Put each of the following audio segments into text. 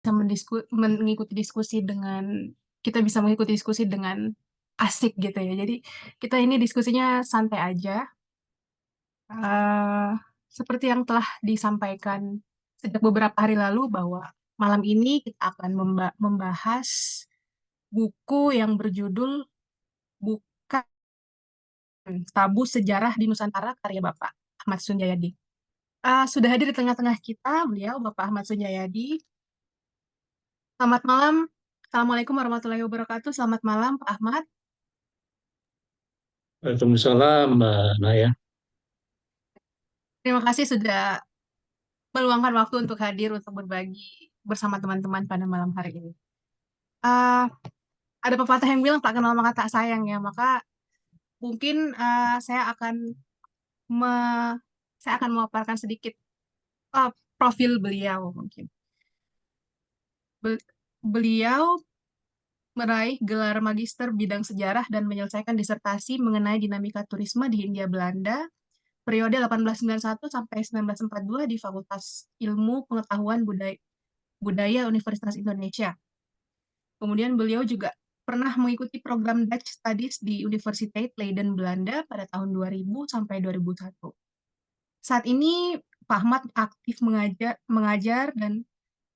bisa mengikuti diskusi dengan kita bisa mengikuti diskusi dengan asik gitu ya. Jadi kita ini diskusinya santai aja. Eh, Seperti yang telah disampaikan sejak beberapa hari lalu bahwa malam ini kita akan membahas buku yang berjudul Bukan Tabu Sejarah di Nusantara karya Bapak Ahmad Sunjayadi. Sudah hadir di tengah-tengah kita beliau Bapak Ahmad Sunjayadi. Selamat malam. Assalamualaikum warahmatullahi wabarakatuh. Selamat malam, Pak Ahmad. Waalaikumsalam, Mbak Naya. Terima kasih sudah meluangkan waktu untuk hadir untuk berbagi bersama teman-teman pada malam hari ini. Ah, ada pepatah yang bilang tak kenal maka tak sayang ya, maka mungkin me- saya akan memaparkan sedikit profil beliau mungkin. Be- Beliau meraih gelar magister bidang sejarah dan menyelesaikan disertasi mengenai dinamika turisme di Hindia Belanda periode 1891 sampai 1942 di Fakultas Ilmu Pengetahuan Budaya Universitas Indonesia. Kemudian beliau juga pernah mengikuti program Dutch Studies di Universiteit Leiden, Belanda pada tahun 2000 sampai 2001. Saat ini Pak Ahmad aktif mengajar dan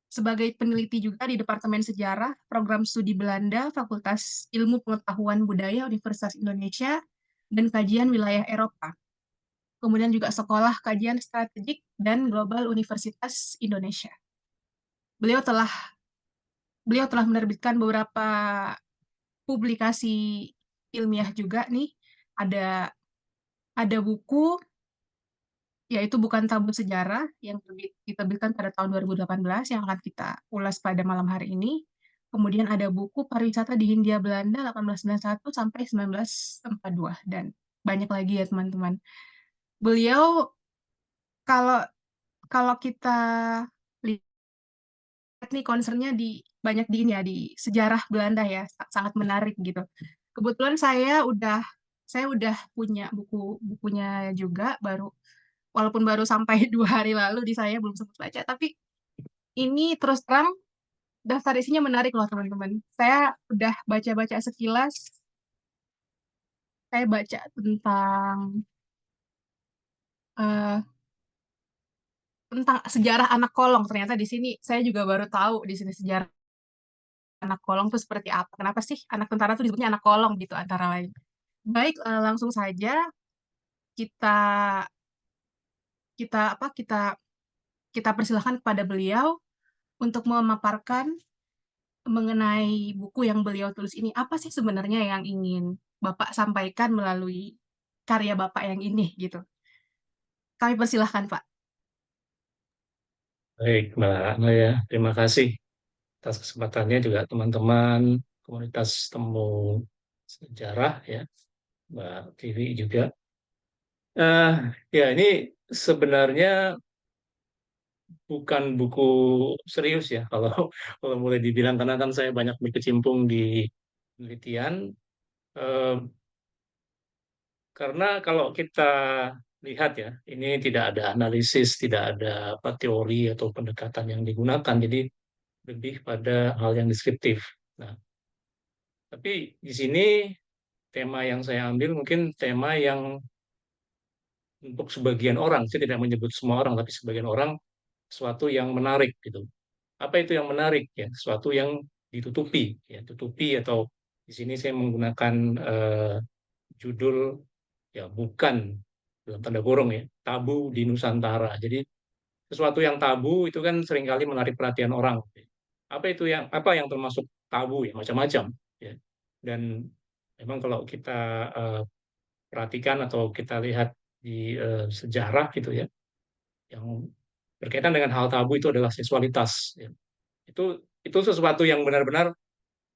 sebagai peneliti juga di Departemen Sejarah, Program Studi Belanda, Fakultas Ilmu Pengetahuan Budaya Universitas Indonesia, dan Kajian Wilayah Eropa. Kemudian juga Sekolah Kajian Strategik dan Global Universitas Indonesia. Beliau telah beliau telah menerbitkan beberapa publikasi ilmiah juga nih. Ada ada buku yaitu Bukan Tabu Sejarah yang diterbitkan pada tahun 2018 yang akan kita ulas pada malam hari ini. Kemudian ada buku Pariwisata di Hindia Belanda 1891 sampai 1942 dan banyak lagi ya teman-teman. Beliau kalau kalau kita lihat nih concernnya banyak di ini ya di sejarah Belanda ya sangat menarik gitu. Kebetulan saya udah punya bukunya juga walaupun baru sampai 2 hari lalu di saya belum sempat baca tapi ini terus terang daftar isinya menarik loh teman-teman. Saya udah baca-baca sekilas, saya baca eh, tentang sejarah anak kolong. Ternyata di sini saya juga baru tahu di sini sejarah anak kolong itu seperti apa. Kenapa sih anak tentara itu disebutnya anak kolong gitu antara lain. Baik, langsung saja kita kita apa kita persilahkan kepada beliau untuk memaparkan mengenai buku yang beliau tulis ini. Apa sih sebenarnya yang ingin Bapak sampaikan melalui karya Bapak yang ini gitu. Kami persilahkan, Pak. Baik, Mbak Naya. Terima kasih atas kesempatannya juga teman-teman komunitas temu sejarah ya, Mbak Tiwi juga. Eh, ya ini sebenarnya bukan buku serius ya kalau kalau mulai dibilang karena kan saya banyak berkecimpung di penelitian. Eh, karena kalau kita lihat ya, ini tidak ada analisis, tidak ada apa teori atau pendekatan yang digunakan. Jadi lebih pada hal yang deskriptif. Nah, tapi di sini tema yang saya ambil mungkin tema yang untuk sebagian orang, saya tidak menyebut semua orang, tapi sebagian orang sesuatu yang menarik gitu. Apa itu yang menarik ya? Sesuatu yang ditutupi, ya tutupi atau di sini saya menggunakan judul ya bukan dalam tanda kurung ya tabu di Nusantara. Jadi sesuatu yang tabu itu kan seringkali menarik perhatian orang. Apa yang termasuk tabu ya macam-macam ya. Dan memang kalau kita eh, perhatikan atau kita lihat di sejarah gitu ya, yang berkaitan dengan hal tabu itu adalah seksualitas. Ya. Itu sesuatu yang benar-benar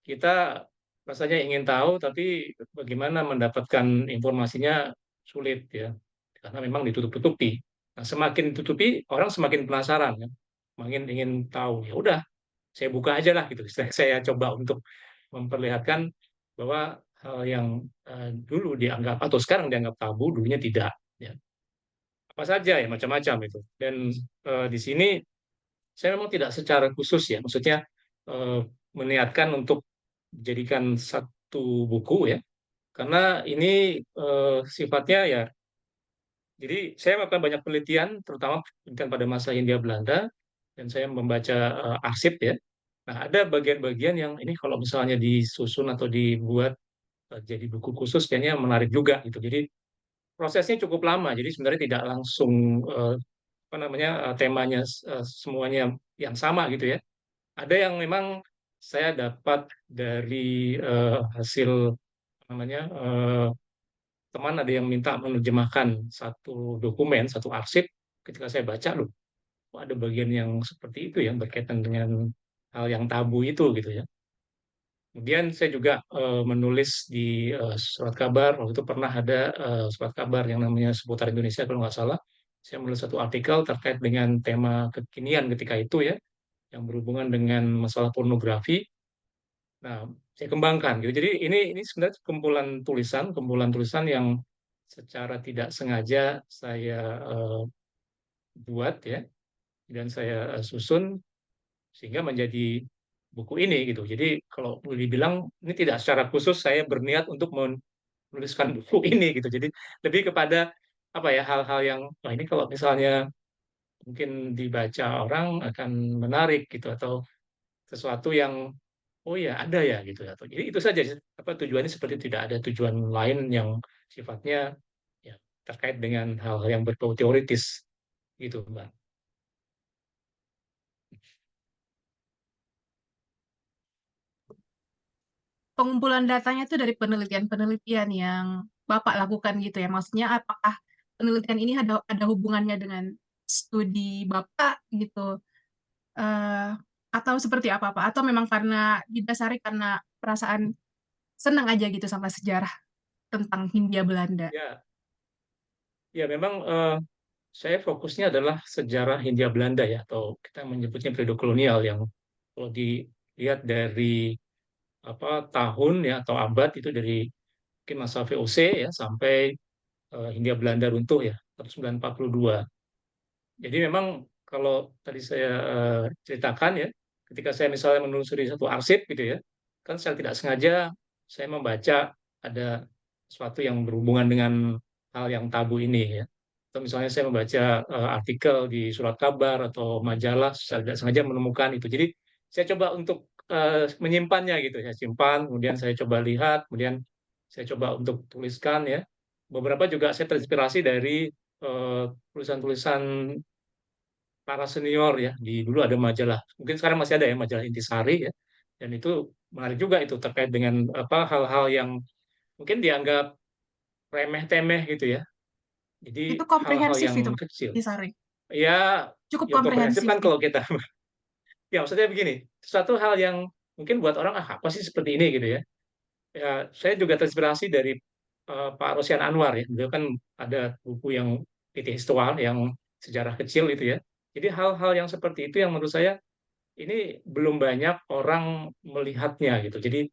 kita rasanya ingin tahu, tapi bagaimana mendapatkan informasinya sulit ya, karena memang ditutup-tutupi. Nah, semakin ditutupi, orang semakin penasaran, ya. Semakin ingin tahu. Ya udah, saya buka aja lah gitu. Saya coba untuk memperlihatkan bahwa hal yang dulu dianggap atau sekarang dianggap tabu, dulunya tidak. Ya. Apa saja ya macam-macam itu. Dan di sini saya memang tidak secara khusus ya, maksudnya eh, meniatkan untuk dijadikan satu buku ya, karena ini sifatnya ya, jadi saya melakukan banyak penelitian, terutama penelitian pada masa Hindia Belanda, dan saya membaca arsip ya. Nah, ada bagian-bagian yang ini kalau misalnya disusun atau dibuat jadi buku khusus, kayaknya menarik juga gitu. Jadi prosesnya cukup lama, jadi sebenarnya tidak langsung apa namanya temanya semuanya yang sama gitu ya. Ada yang memang saya dapat dari hasil apa namanya teman ada yang minta menerjemahkan satu dokumen, satu arsip. Ketika saya baca, loh, kok ada bagian yang seperti itu yang berkaitan dengan hal yang tabu itu gitu ya. Kemudian saya juga menulis di surat kabar. Waktu itu pernah ada surat kabar yang namanya Seputar Indonesia kalau nggak salah. Saya menulis satu artikel terkait dengan tema kekinian ketika itu ya, yang berhubungan dengan masalah pornografi. Nah, saya kembangkan gitu. Jadi ini sebenarnya kumpulan tulisan yang secara tidak sengaja saya eh, buat ya, dan saya susun sehingga menjadi buku ini gitu. Jadi kalau boleh dibilang ini tidak secara khusus saya berniat untuk menuliskan buku ini gitu. Jadi lebih kepada apa ya hal-hal yang wah ini kalau misalnya mungkin dibaca orang akan menarik gitu atau sesuatu yang oh ya ada ya gitu atau jadi itu saja apa tujuannya seperti tidak ada tujuan lain yang sifatnya ya terkait dengan hal-hal yang berbau teoritis gitu Mbak. Pengumpulan datanya itu dari penelitian-penelitian yang Bapak lakukan gitu ya. Maksudnya apakah penelitian ini ada hubungannya dengan studi Bapak gitu? Eh, atau seperti apa Pak? Atau memang karena didasari karena perasaan senang aja gitu sama sejarah tentang Hindia Belanda? Ya, ya memang saya fokusnya adalah sejarah Hindia Belanda ya atau kita menyebutnya periode kolonial yang kalau dilihat dari apa tahun ya atau abad itu dari mungkin masa VOC ya sampai Hindia Belanda runtuh ya 1942. Jadi memang kalau tadi saya ceritakan ya, ketika saya misalnya menelusuri satu arsip gitu ya, kan saya tidak sengaja saya membaca ada sesuatu yang berhubungan dengan hal yang tabu ini ya. Atau misalnya saya membaca artikel di surat kabar atau majalah, saya tidak sengaja menemukan itu. Jadi saya coba untuk menyimpannya gitu, saya simpan, kemudian saya coba lihat, kemudian saya coba untuk tuliskan ya. Beberapa juga saya terinspirasi dari tulisan-tulisan para senior ya di dulu ada majalah mungkin sekarang masih ada ya majalah Intisari ya dan itu menarik juga itu terkait dengan apa hal-hal yang mungkin dianggap remeh-temeh gitu ya jadi Itu hal-hal komprehensif yang itu Pak, kecil Disari. ya Cukup yang komprehensif komprehensif kan gitu. kalau kita ya maksudnya begini sesuatu hal yang mungkin buat orang ah apa sih seperti ini gitu ya ya saya juga terinspirasi dari Pak Rosian Anwar ya beliau kan ada buku yang PT Histoire yang sejarah kecil itu ya jadi hal-hal yang seperti itu yang menurut saya ini belum banyak orang melihatnya gitu. Jadi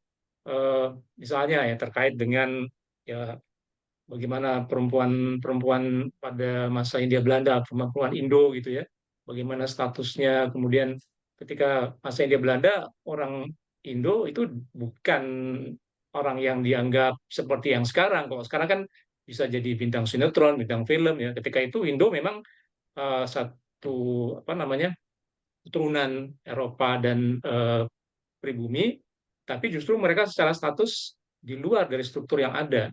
eh, misalnya ya terkait dengan ya bagaimana perempuan-perempuan pada masa Hindia Belanda, perempuan Indo gitu ya, bagaimana statusnya. Kemudian ketika masa Hindia Belanda orang Indo itu bukan orang yang dianggap seperti yang sekarang. Kalau sekarang kan bisa jadi bintang sinetron, bintang film ya. Ketika itu Indo memang satu apa namanya keturunan Eropa dan pribumi, tapi justru mereka secara status di luar dari struktur yang ada.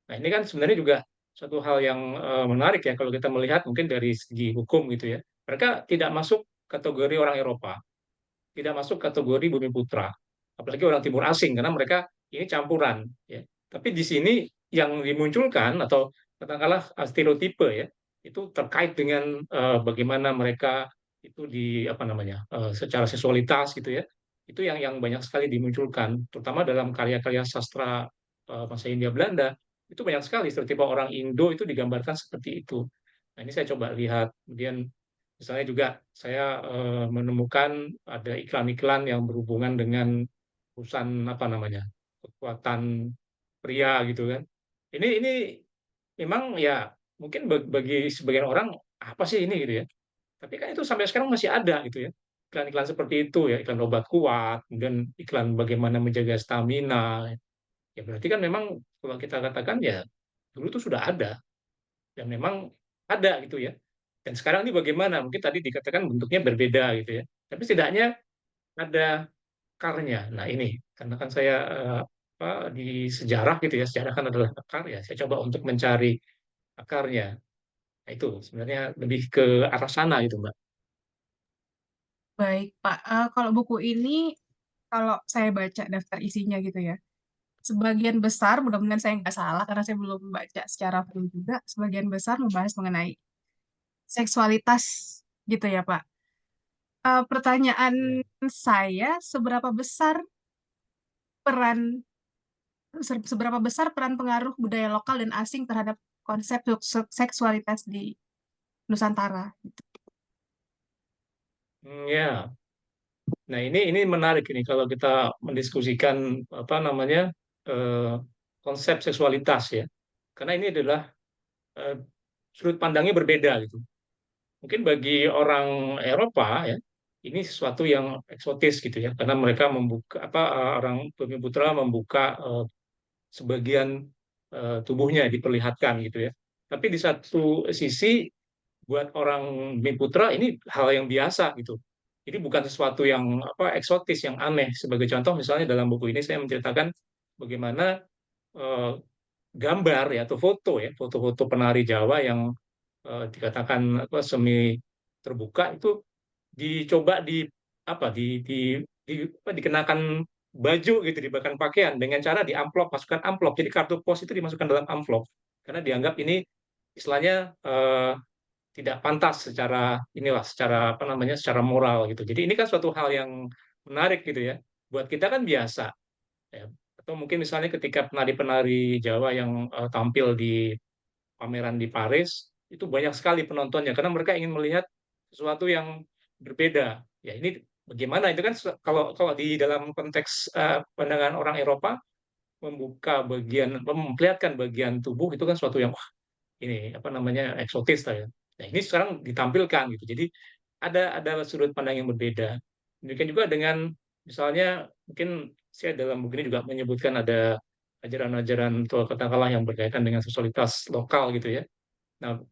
Nah, ini kan sebenarnya juga suatu hal yang menarik ya kalau kita melihat mungkin dari segi hukum gitu ya. Mereka tidak masuk kategori orang Eropa, tidak masuk kategori bumi putra, apalagi orang timur asing karena mereka ini campuran ya. Tapi di sini yang dimunculkan atau katakanlah stereotipe ya, itu terkait dengan bagaimana mereka itu di apa namanya secara seksualitas gitu ya. Itu yang banyak sekali dimunculkan, terutama dalam karya-karya sastra masa Hindia Belanda itu banyak sekali stereotipe orang Indo itu digambarkan seperti itu. Nah, ini saya coba lihat. Kemudian misalnya juga saya menemukan ada iklan-iklan yang berhubungan dengan urusan apa namanya kekuatan pria gitu kan. Ini memang ya mungkin bagi sebagian orang apa sih ini gitu ya. Tapi kan itu sampai sekarang masih ada gitu ya. iklan-iklan seperti itu ya, iklan obat kuat, kemudian iklan bagaimana menjaga stamina. Ya berarti kan memang kalau kita katakan ya dulu itu sudah ada dan memang ada gitu ya. Dan sekarang ini bagaimana? Mungkin tadi dikatakan bentuknya berbeda gitu ya. Tapi setidaknya ada akarnya. Nah ini karena kan saya di sejarah gitu ya, sejarah kan adalah akar ya. Saya coba untuk mencari akarnya. Nah, itu sebenarnya lebih ke arah sana gitu, Mbak. Baik, Pak. Kalau buku ini, kalau saya baca daftar isinya gitu ya, sebagian besar, mudah-mudahan saya nggak salah karena saya belum baca secara full juga, sebagian besar membahas mengenai seksualitas gitu ya, Pak. Pertanyaan Ya. saya, peran seberapa besar peran pengaruh budaya lokal dan asing terhadap konsep seksualitas di Nusantara? Ya. Nah, ini menarik ini kalau kita mendiskusikan apa namanya eh, konsep seksualitas ya. Karena ini adalah eh, sudut pandangnya berbeda gitu. Mungkin bagi orang Eropa ya, ini sesuatu yang eksotis gitu ya, karena mereka membuka orang Bumi Putra membuka sebagian tubuhnya diperlihatkan gitu ya. Tapi di satu sisi buat orang Bumi Putra ini hal yang biasa gitu. Jadi bukan sesuatu yang eksotis, yang aneh. Sebagai contoh misalnya dalam buku ini saya menceritakan bagaimana eh, gambar ya atau foto ya, foto-foto penari Jawa yang dikatakan semi terbuka itu dicoba dikenakan baju gitu, diberikan pakaian dengan cara di amplop, masukkan amplop. Jadi kartu pos itu dimasukkan dalam amplop karena dianggap ini istilahnya tidak pantas secara inilah, secara apa namanya, secara moral gitu. Jadi ini kan suatu hal yang menarik gitu ya. Buat kita kan biasa ya. Atau mungkin misalnya ketika penari-penari Jawa yang tampil di pameran di Paris itu banyak sekali penontonnya karena mereka ingin melihat sesuatu yang berbeda. Ya ini bagaimana itu kan kalau kalau di dalam konteks pandangan orang Eropa membuka bagian memperlihatkan bagian tubuh itu kan suatu yang ini apa namanya eksotis lah ya. Nah ini sekarang ditampilkan gitu. Jadi ada sudut pandang yang berbeda. Demikian juga dengan misalnya mungkin saya dalam buku ini juga menyebutkan ada ajaran-ajaran atau katakanlah yang berkaitan dengan seksualitas lokal gitu ya. Nah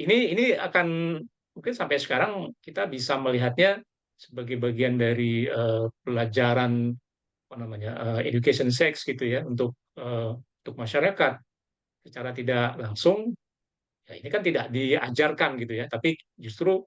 ini akan mungkin sampai sekarang kita bisa melihatnya sebagai bagian dari pelajaran apa namanya education sex gitu ya untuk masyarakat secara tidak langsung. Ya, ini kan tidak diajarkan gitu ya, tapi justru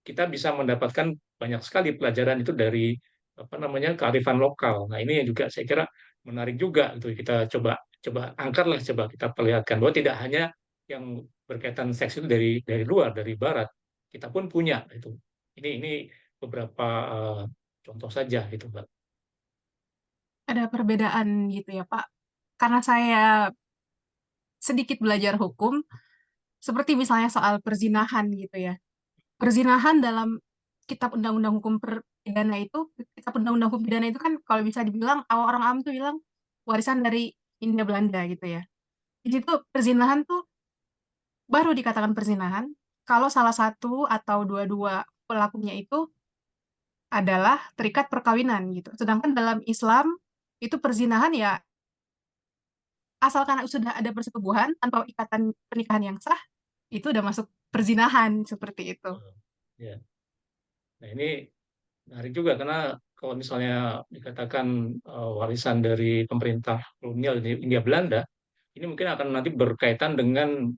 kita bisa mendapatkan banyak sekali pelajaran itu dari apa namanya kearifan lokal. Nah, ini yang juga saya kira menarik juga gitu. Kita coba coba angkatlah, coba kita perlihatkan bahwa tidak hanya yang berkaitan seks itu dari luar, dari barat. Kita pun punya itu. Ini beberapa contoh saja gitu, Mbak. Ada perbedaan gitu ya, Pak. Karena saya sedikit belajar hukum, seperti misalnya soal perzinahan gitu ya. Perzinahan dalam Kitab Undang-Undang Hukum Pidana itu, Kitab Undang-Undang Hukum Pidana itu kan kalau bisa dibilang, orang awam tuh bilang warisan dari Hindia Belanda gitu ya. Di situ perzinahan tuh baru dikatakan perzinahan kalau salah satu atau dua-dua pelakunya itu adalah terikat perkawinan gitu. Sedangkan dalam Islam itu perzinahan ya asalkan sudah ada persetubuhan tanpa ikatan pernikahan yang sah, itu udah masuk perzinahan seperti itu. Ya. Nah, ini menarik juga karena kalau misalnya dikatakan warisan dari pemerintah kolonial di India Belanda, ini mungkin akan nanti berkaitan dengan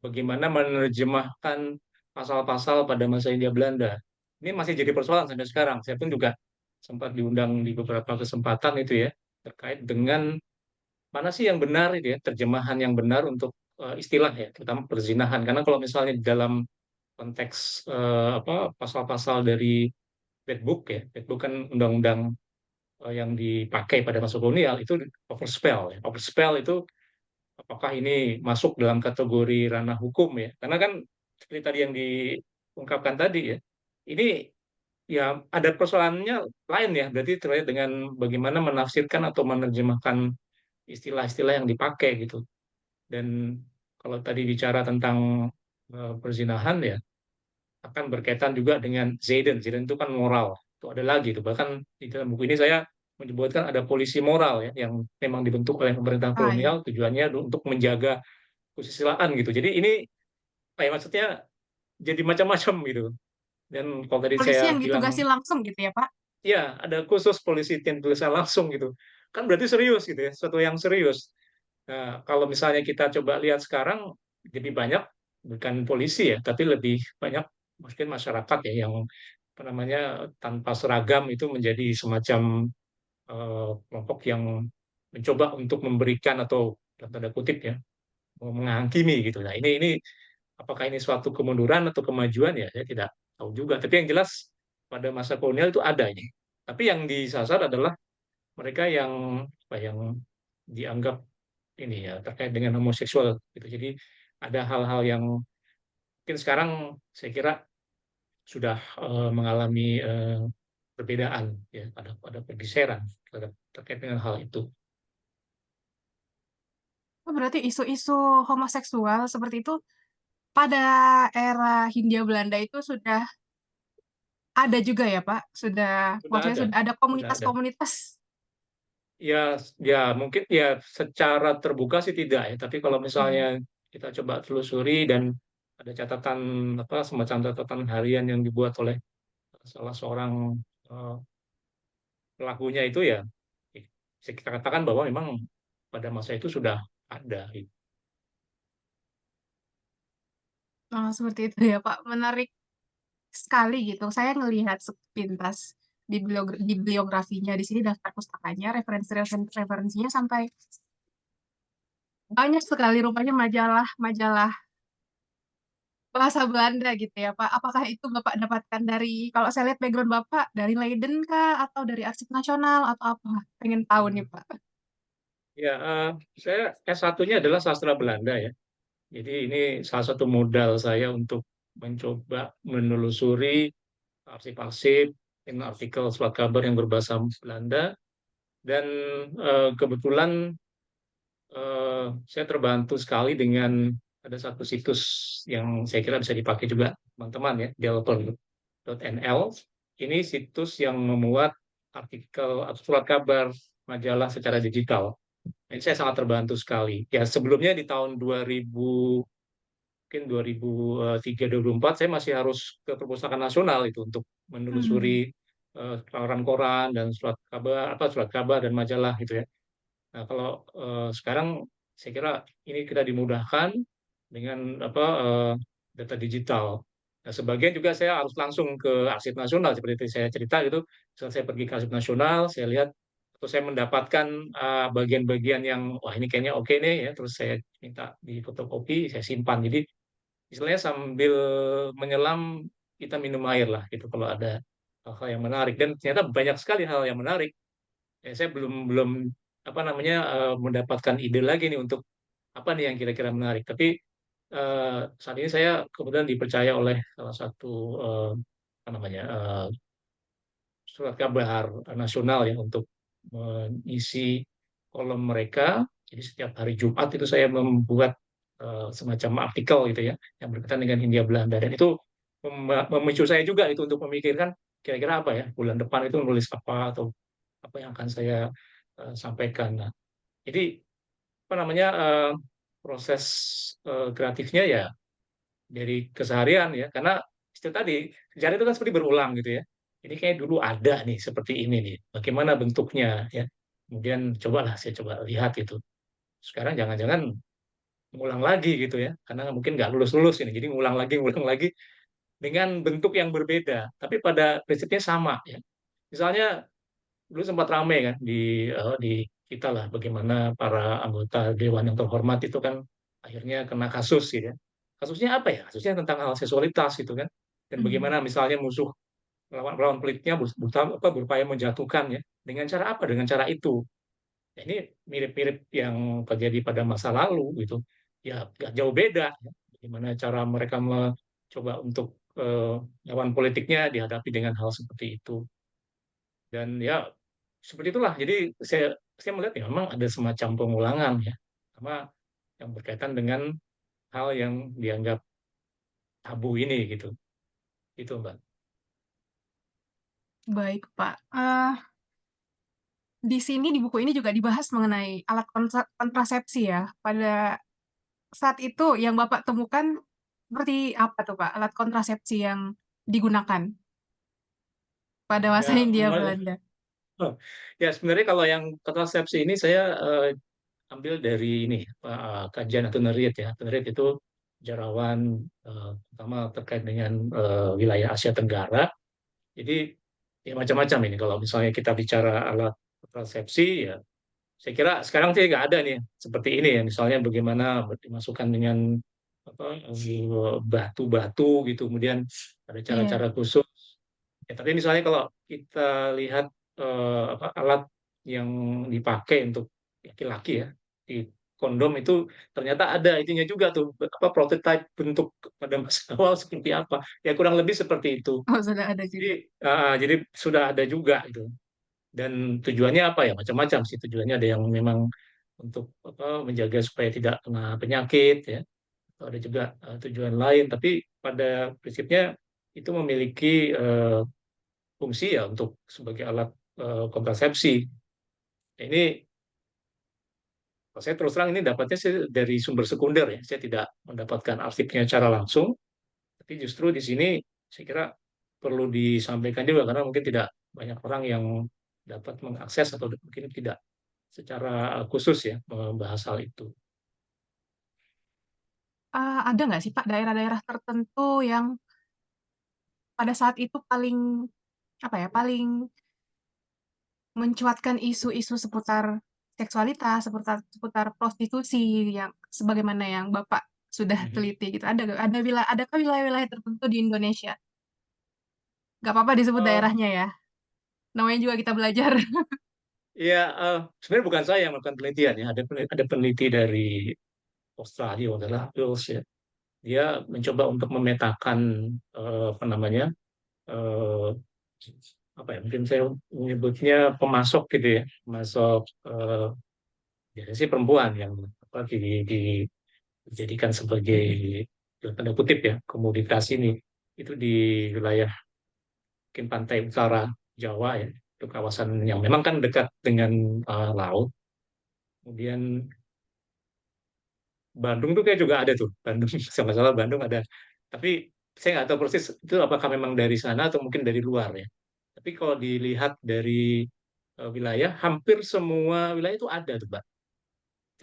bagaimana menerjemahkan pasal-pasal pada masa India Belanda. Ini masih jadi persoalan sampai sekarang. Saya pun juga sempat diundang di beberapa kesempatan itu ya, terkait dengan mana sih yang benar itu ya, terjemahan yang benar untuk istilah ya, terutama perzinahan. Karena kalau misalnya di dalam konteks pasal-pasal dari Bad Book ya, Bad Book kan undang-undang yang dipakai pada masa kolonial itu overspell ya. Overspell itu apakah ini masuk dalam kategori ranah hukum ya? Karena kan seperti tadi yang diungkapkan tadi ya, ini ya ada persoalannya lain ya, berarti terkait dengan bagaimana menafsirkan atau menerjemahkan istilah-istilah yang dipakai gitu. Dan kalau tadi bicara tentang perzinahan ya, akan berkaitan juga dengan Zayden. Zayden itu kan moral. Itu ada lagi itu. Bahkan di dalam buku ini saya menyebutkan ada polisi moral ya yang memang dibentuk oleh pemerintah Ah ya, kolonial tujuannya untuk menjaga kesusilaan gitu. Jadi ini kayak maksudnya jadi macam-macam gitu. Dan kalau tadi polisi saya yang ditugasi bilang langsung gitu ya, Pak? ya ada khusus polisi yang tulisnya langsung gitu. Kan berarti serius gitu ya, sesuatu yang serius. Nah, kalau misalnya kita coba lihat sekarang lebih banyak bukan polisi ya, tapi lebih banyak mungkin masyarakat ya yang apa namanya tanpa seragam itu menjadi semacam kelompok yang mencoba untuk memberikan atau dalam tanda kutip ya menghakimi gitu. Nah ini apakah ini suatu kemunduran atau kemajuan ya saya tidak tahu juga. Tapi yang jelas pada masa kolonial itu ada ini. Tapi yang disasar adalah mereka yang apa yang dianggap ini ya terkait dengan homoseksual gitu. Jadi ada hal-hal yang mungkin sekarang saya kira sudah mengalami perbedaan ya ada pergeseran terkait dengan hal itu. Oh, berarti isu-isu homoseksual seperti itu pada era Hindia Belanda itu sudah ada juga ya, Pak? Sudah, Sudah maksudnya ada, sudah ada sudah ada. komunitas-komunitas. Ya, ya mungkin ya secara terbuka sih tidak ya. Tapi kalau misalnya Hmm. kita coba telusuri dan ada catatan apa semacam catatan harian yang dibuat oleh salah seorang eh, pelakunya itu ya, bisa kita katakan bahwa memang pada masa itu sudah ada. Gitu. Oh, seperti itu ya, Pak. Menarik sekali gitu. Saya ngelihat sepintas di biografinya di sini daftar pustakanya, referensinya sampai banyak sekali rupanya majalah-majalah bahasa Belanda gitu ya, Pak. Apakah itu Bapak dapatkan dari, kalau saya lihat background Bapak, dari Leiden kah? Atau dari Arsip Nasional? Atau apa? Pengen tahu nih, Hmm. Pak. Ya, saya S1-nya adalah sastra Belanda ya. Jadi ini salah satu modal saya untuk mencoba menelusuri arsip-arsip, artikel surat kabar yang berbahasa Belanda. Dan kebetulan saya terbantu sekali dengan ada satu situs yang saya kira bisa dipakai juga teman-teman ya, delpon.nl. Ini situs yang memuat artikel atau surat kabar majalah secara digital. Ini saya sangat terbantu sekali. Ya sebelumnya di tahun 2000 mungkin 2003-2004 saya masih harus ke Perpustakaan Nasional itu untuk Hmm. menelusuri koran-koran dan surat kabar dan majalah gitu ya. Nah, kalau sekarang saya kira ini kita dimudahkan dengan data digital. Nah, sebagian juga saya harus langsung ke Arsip Nasional seperti yang saya cerita gitu. Setelah saya pergi ke Arsip Nasional, saya lihat atau saya mendapatkan bagian-bagian yang wah ini kayaknya oke nih ya, terus saya minta di fotokopi, saya simpan. Jadi istilahnya sambil menyelam kita minum air lah gitu kalau ada hal-hal yang menarik dan ternyata banyak sekali hal yang menarik ya, saya belum belum apa namanya mendapatkan ide lagi nih untuk apa nih yang kira-kira menarik. Tapi saat ini saya kemudian dipercaya oleh salah satu apa namanya surat kabar nasional ya untuk mengisi kolom mereka. Jadi setiap hari Jumat itu saya membuat semacam artikel gitu ya yang berkaitan dengan Hindia Belanda dan itu memicu saya juga itu untuk memikirkan kira-kira apa ya bulan depan itu menulis apa atau apa yang akan saya sampaikan. Nah, jadi apa namanya proses kreatifnya ya dari keseharian ya karena itu tadi sejarah itu kan seperti berulang gitu ya. Ini kayak dulu ada nih seperti ini nih. Bagaimana bentuknya ya. Kemudian cobalah saya coba lihat itu. Sekarang jangan-jangan ngulang lagi gitu ya. Karena mungkin nggak lulus-lulus ini. Jadi ngulang lagi dengan bentuk yang berbeda. Tapi pada prinsipnya sama ya. Misalnya dulu sempat ramai kan di kita lah bagaimana para anggota dewan yang terhormat itu kan akhirnya kena kasus gitu ya. Kasusnya apa ya? Kasusnya tentang hal seksualitas gitu kan. Dan Hmm. bagaimana misalnya musuh lawan politiknya berupaya menjatuhkan ya. Dengan cara apa? Dengan cara itu. Ya, ini mirip-mirip yang terjadi pada masa lalu gitu. Ya nggak jauh beda. Ya. Bagaimana cara mereka mencoba untuk lawan politiknya dihadapi dengan hal seperti itu. Dan ya seperti itulah. Jadi saya melihat ya memang ada semacam pengulangan ya, sama yang berkaitan dengan hal yang dianggap tabu ini gitu. Itu Mbak. Baik, Pak. Di sini di buku ini juga dibahas mengenai alat kontrasepsi ya. Pada saat itu yang Bapak temukan seperti apa tuh, Pak? Alat kontrasepsi yang digunakan pada masa Ya, Hindia Belanda. ya sebenarnya kalau yang kontrasepsi ini saya ambil dari ini kajian Atheneriet ya. Atheneriet itu sejarawan pertama terkait dengan wilayah Asia Tenggara. Jadi ya macam-macam ini. Kalau misalnya kita bicara alat kontrasepsi, ya saya kira sekarang sih nggak ada nih seperti ini ya. Misalnya bagaimana dimasukkan dengan apa batu-batu gitu, kemudian ada Iya, cara-cara khusus. Ya, tapi misalnya kalau kita lihat apa, alat yang dipakai untuk laki-laki ya di kondom itu ternyata ada itunya juga tuh apa prototipe bentuk pada masa awal seperti apa ya kurang lebih seperti itu. oh sudah ada Jadi juga. jadi sudah ada juga itu dan tujuannya apa ya macam-macam sih tujuannya ada yang memang untuk apa menjaga supaya tidak kena penyakit ya atau ada juga tujuan lain tapi pada prinsipnya itu memiliki fungsi ya untuk sebagai alat kontrasepsi. Ini saya terus terang ini dapatnya sih dari sumber sekunder ya. Saya tidak mendapatkan arsipnya secara langsung, tapi justru di sini saya kira perlu disampaikan juga karena mungkin tidak banyak orang yang dapat mengakses atau mungkin tidak secara khusus ya membahas hal itu. Ada nggak sih, Pak, daerah-daerah tertentu yang pada saat itu paling apa ya, paling mencuatkan isu-isu seputar seksualitas, seputar seputar prostitusi yang sebagaimana yang Bapak sudah Mhm. teliti gitu. Adakah wilayah-wilayah tertentu di Indonesia? Nggak apa-apa disebut Eh, daerahnya ya. Namanya juga kita belajar. ya, sebenarnya bukan saya yang melakukan penelitian ya. Ada peneliti dari Australia adalah Wales ya. Dia mencoba untuk memetakan apa namanya eh, apa ya mungkin saya menyebutnya pemasok gitu ya pemasok biasanya sih perempuan yang apa dijadikan sebagai dalam tanda kutip ya komoditas ini itu di wilayah mungkin pantai utara Jawa ya itu kawasan yang memang kan dekat dengan laut kemudian Bandung tuh kayak juga ada tuh Bandung sama salah Bandung ada tapi saya nggak tahu persis itu apakah memang dari sana atau mungkin dari luar ya tapi kalau dilihat dari wilayah, hampir semua wilayah itu ada tuh, Mbak.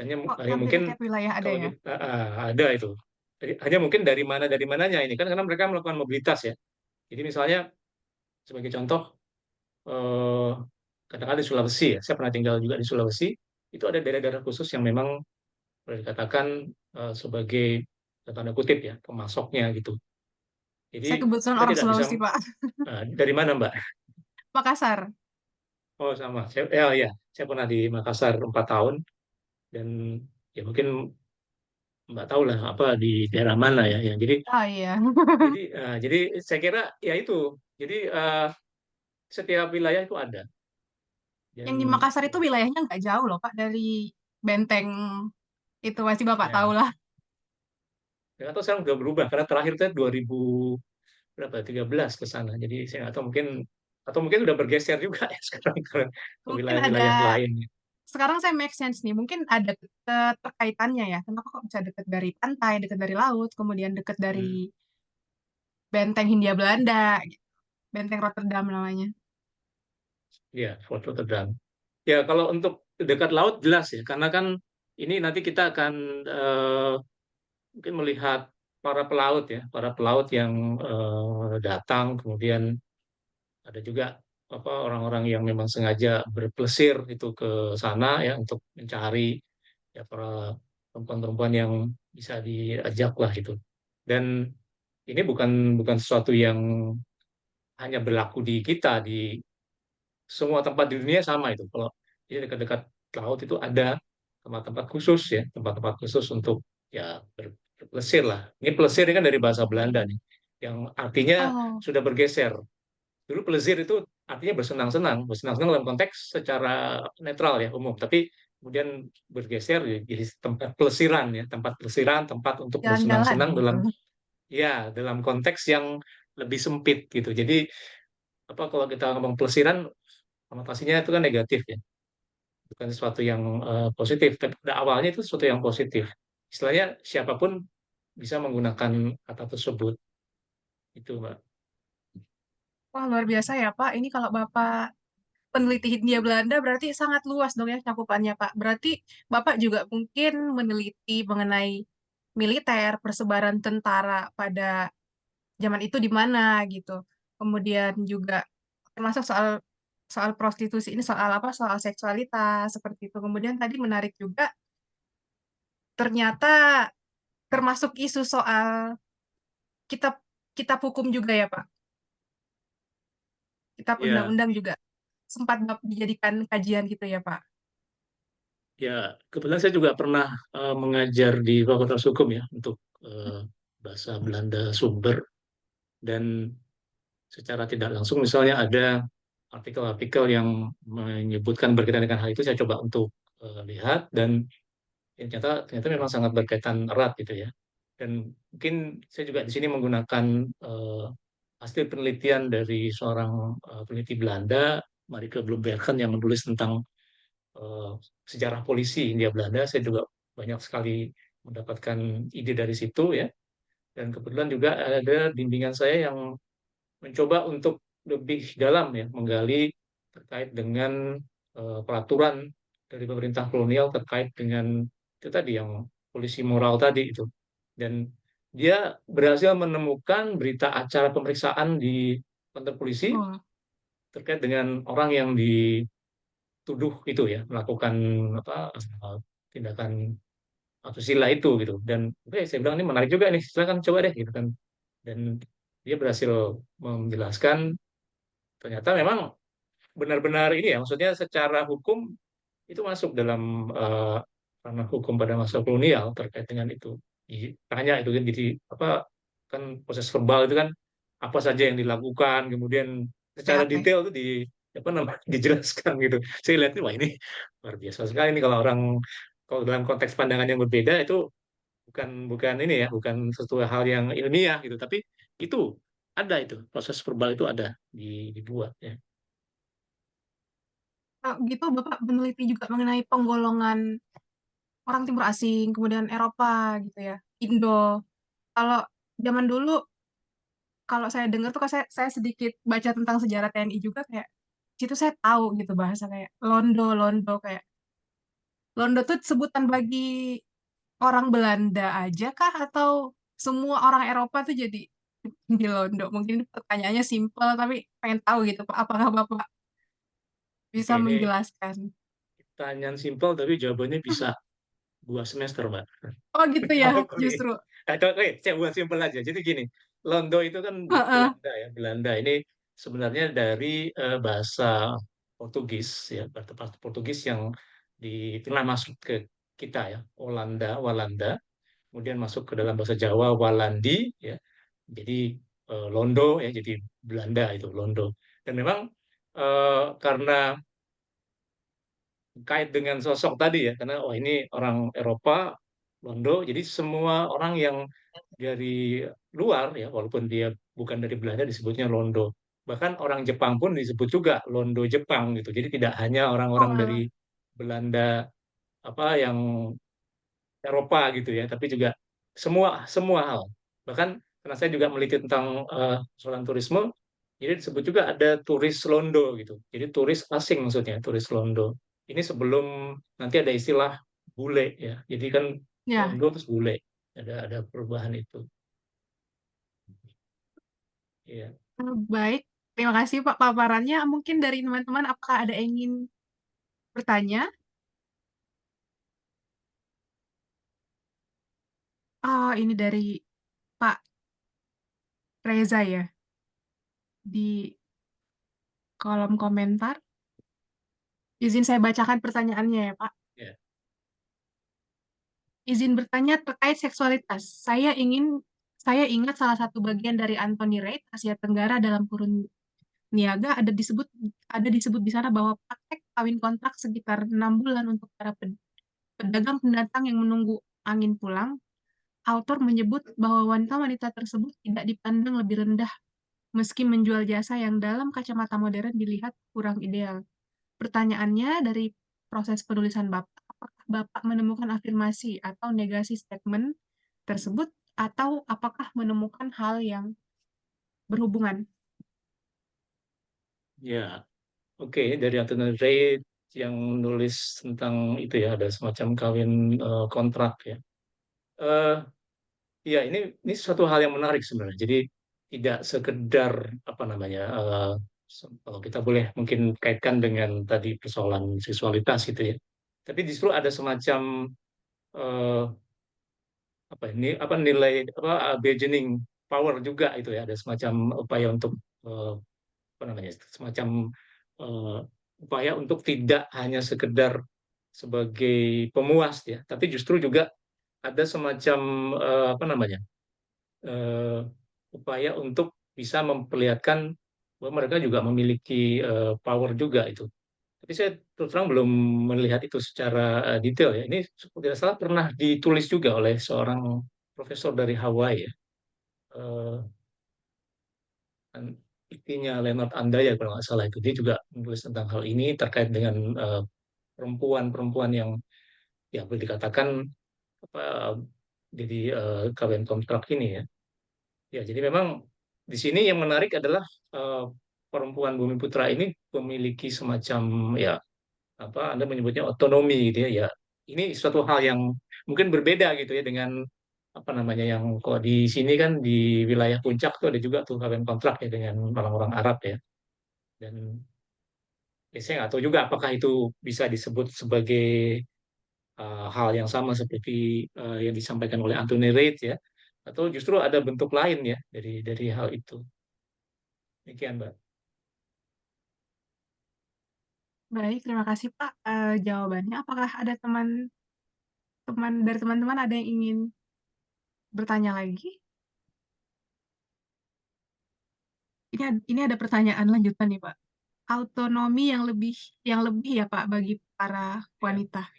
Hanya, Oh, hanya hampir mungkin setiap wilayah ada kalau ya. ada itu. Jadi, hanya mungkin dari mananya ini kan karena mereka melakukan mobilitas ya. Jadi misalnya sebagai contoh, eh, katakanlah di Sulawesi ya, saya pernah tinggal juga di Sulawesi, itu ada daerah-daerah khusus yang memang boleh dikatakan sebagai tanda kutip ya pemasoknya gitu. Jadi Saya kebetulan kita orang tidak bisa Sulawesi, Pak. dari mana Mbak? Makassar. Oh sama, ya, saya pernah di Makassar 4 tahun dan ya mungkin Mbak tahu lah apa di daerah mana ya yang Oh iya. jadi saya kira ya itu jadi setiap wilayah itu ada Yang di dan Makassar itu wilayahnya nggak jauh loh, Pak, dari benteng itu pasti Bapak tahu ya lah. nggak tahu sekarang udah berubah karena terakhir saya 2000 berapa 13 ke sana jadi saya nggak tahu mungkin atau mungkin udah bergeser juga ya sekarang ke Mungkin wilayah-wilayah ada, lain. sekarang saya make sense nih, mungkin ada keterkaitannya ya. Kenapa kok bisa deket dari pantai, deket dari laut, kemudian deket Hmm, dari benteng Hindia Belanda, gitu. Benteng Rotterdam namanya. ya Fort Rotterdam ya kalau untuk dekat laut jelas ya karena kan ini nanti kita akan mungkin melihat para pelaut yang datang kemudian ada juga apa orang-orang yang memang sengaja berpelesir itu ke sana ya untuk mencari ya para perempuan-perempuan yang bisa diajak lah gitu. Dan ini bukan bukan sesuatu yang hanya berlaku di kita di semua tempat di dunia sama itu. Kalau di dekat-dekat laut itu ada tempat-tempat khusus ya, tempat-tempat khusus untuk ya berpelesir lah. Ini pelesir ini kan dari bahasa Belanda nih, yang artinya Oh, sudah bergeser. Dulu pelezir itu artinya bersenang-senang, bersenang-senang dalam konteks secara netral ya umum, tapi kemudian bergeser jadi tempat pelesiran ya, tempat pelesiran, tempat untuk jalan-jalan bersenang-senang gitu. dalam ya dalam konteks yang lebih sempit gitu. Jadi apa kalau kita ngomong pelesiran, konotasinya itu kan negatif ya, bukan sesuatu yang positif. Tapi pada awalnya itu sesuatu yang positif. Istilahnya siapapun bisa menggunakan kata tersebut itu, Mbak. Wah, luar biasa ya, Pak. Ini kalau Bapak peneliti Hindia Belanda berarti sangat luas dong ya cakupannya, Pak. Berarti Bapak juga mungkin meneliti mengenai militer, persebaran tentara pada zaman itu di mana gitu. Kemudian juga termasuk soal soal prostitusi ini soal apa? Soal seksualitas seperti itu. Kemudian tadi menarik juga ternyata termasuk isu soal kitab kitab hukum juga ya, Pak. Kitab Ya, undang-undang juga sempat dijadikan kajian gitu ya, Pak. ya, kebetulan saya juga pernah mengajar di Fakultas Hukum ya untuk bahasa Belanda sumber, dan secara tidak langsung misalnya ada artikel-artikel yang menyebutkan berkaitan dengan hal itu, saya coba untuk lihat, dan ya, ternyata ternyata memang sangat berkaitan erat gitu ya. Dan mungkin saya juga di sini menggunakan hasil penelitian dari seorang peneliti Belanda, Marike Bloembergen, yang menulis tentang eh, sejarah polisi India Belanda. Saya juga banyak sekali mendapatkan ide dari situ ya. Dan kebetulan juga ada bimbingan saya yang mencoba untuk lebih dalam ya menggali terkait dengan peraturan dari pemerintah kolonial terkait dengan itu tadi yang polisi moral tadi itu. Dan dia berhasil menemukan berita acara pemeriksaan di kantor polisi Oh, terkait dengan orang yang dituduh itu ya melakukan apa tindakan asusila itu gitu. Dan oke, saya bilang ini menarik juga nih, silakan coba deh gitu kan. Dan dia berhasil menjelaskan ternyata memang benar-benar ini ya, maksudnya secara hukum itu masuk dalam ranah hukum pada masa kolonial terkait dengan itu. Tanya itu kan, jadi apa, kan proses verbal itu kan apa saja yang dilakukan, kemudian secara PAT. detail itu di apa namanya dijelaskan gitu. Saya lihat wah ini luar biasa sekali ini kalau orang, kalau dalam konteks pandangan yang berbeda itu bukan bukan ini ya, bukan sesuatu hal yang ilmiah gitu, tapi itu ada, itu proses verbal itu ada dibuat ya. Gitu Bapak meneliti juga mengenai penggolongan orang timur asing, kemudian Eropa gitu ya, Indo. Kalau zaman dulu, kalau saya dengar tuh saya sedikit baca tentang sejarah TNI juga kayak situ saya tahu gitu bahasa kayak Londo, Londo kayak Londo tuh sebutan bagi orang Belanda aja kah atau semua orang Eropa tuh jadi di Londo? Mungkin ini pertanyaannya simpel tapi pengen tahu gitu Pak. Apakah Bapak bisa Oke, ini menjelaskan? pertanyaan simpel tapi jawabannya bisa 2 semester, Mbak. Oh gitu ya, Kalau kuliah. justru. Oke, saya buat simpel aja. Jadi gini, Londo itu kan Heeh. Belanda ya. Belanda ini sebenarnya dari bahasa Portugis ya, bahasa Portugis yang pernah masuk ke kita ya, Walanda, kemudian masuk ke dalam bahasa Jawa, Walandi ya. Jadi Londo ya, jadi Belanda itu Londo. Dan memang karena kait dengan sosok tadi ya, karena oh ini orang Eropa, Londo, jadi semua orang yang dari luar ya, walaupun dia bukan dari Belanda disebutnya Londo. Bahkan orang Jepang pun disebut juga Londo Jepang gitu. Jadi tidak hanya orang-orang dari Oh, Belanda apa yang Eropa gitu ya, tapi juga semua semua hal. Bahkan karena saya juga meliti tentang persoalan turisme, jadi disebut juga ada turis Londo gitu. Jadi turis asing maksudnya, turis Londo. Ini sebelum nanti ada istilah bule ya. Jadi kan ya. Londo terus bule. Ada perubahan itu. Iya. Baik. Terima kasih Pak paparannya. Mungkin dari teman-teman apakah ada yang ingin bertanya? Ini dari Pak Reza ya di kolom komentar. Izin saya bacakan pertanyaannya ya Pak. Ya. Izin bertanya terkait seksualitas. Saya ingat salah satu bagian dari Anthony Reid Asia Tenggara dalam kurun niaga ada disebut di sana bahwa praktek kawin kontrak sekitar 6 bulan untuk para pedagang pendatang yang menunggu angin pulang. Autor menyebut bahwa wanita-wanita tersebut tidak dipandang lebih rendah meski menjual jasa yang dalam kacamata modern dilihat kurang ideal. Pertanyaannya dari proses penulisan Bapak, apakah Bapak menemukan afirmasi atau negasi statement tersebut, atau apakah menemukan hal yang berhubungan? Ya, oke. Dari Anthony Reid yang nulis tentang itu ya, ada semacam kawin kontrak ya. Eh, ya, ini suatu hal yang menarik sebenarnya. Jadi tidak sekedar apa namanya, kalau kita boleh mungkin kaitkan dengan tadi persoalan seksualitas gitu ya. Tapi justru ada semacam eh, apa ini apa nilai apa bargaining power juga itu ya. Ada semacam upaya untuk eh, apa namanya, semacam eh, upaya untuk tidak hanya sekedar sebagai pemuas ya, tapi justru juga ada semacam apa namanya, eh, upaya untuk bisa memperlihatkan bahwa mereka juga memiliki power juga itu. Tapi saya terus terang belum melihat itu secara detail ya. Ini tidak salah pernah ditulis juga oleh seorang profesor dari Hawaii ya. Eh, Intinya Leonard Andaya kalau nggak salah itu, dia juga menulis tentang hal ini terkait dengan perempuan-perempuan yang ya boleh dikatakan apa, jadi kawin kontrak ini ya. Ya, jadi memang di sini yang menarik adalah eh, perempuan Bumi Putra ini memiliki semacam ya apa Anda menyebutnya otonomi gitu ya. Ya, ini suatu hal yang mungkin berbeda gitu ya dengan apa namanya yang kalau di sini kan di wilayah puncak tuh ada juga tuh kawin kontrak ya dengan orang-orang Arab ya. Dan ya, saya nggak tahu juga apakah itu bisa disebut sebagai hal yang sama seperti yang disampaikan oleh Anthony Reid ya, atau justru ada bentuk lain ya dari hal itu. Demikian, Mbak. Baik, terima kasih Pak jawabannya. Apakah ada teman-teman dari teman-teman ada yang ingin bertanya lagi? Ini ada pertanyaan lanjutan nih Pak. Autonomi yang lebih ya Pak bagi para Ya, wanita.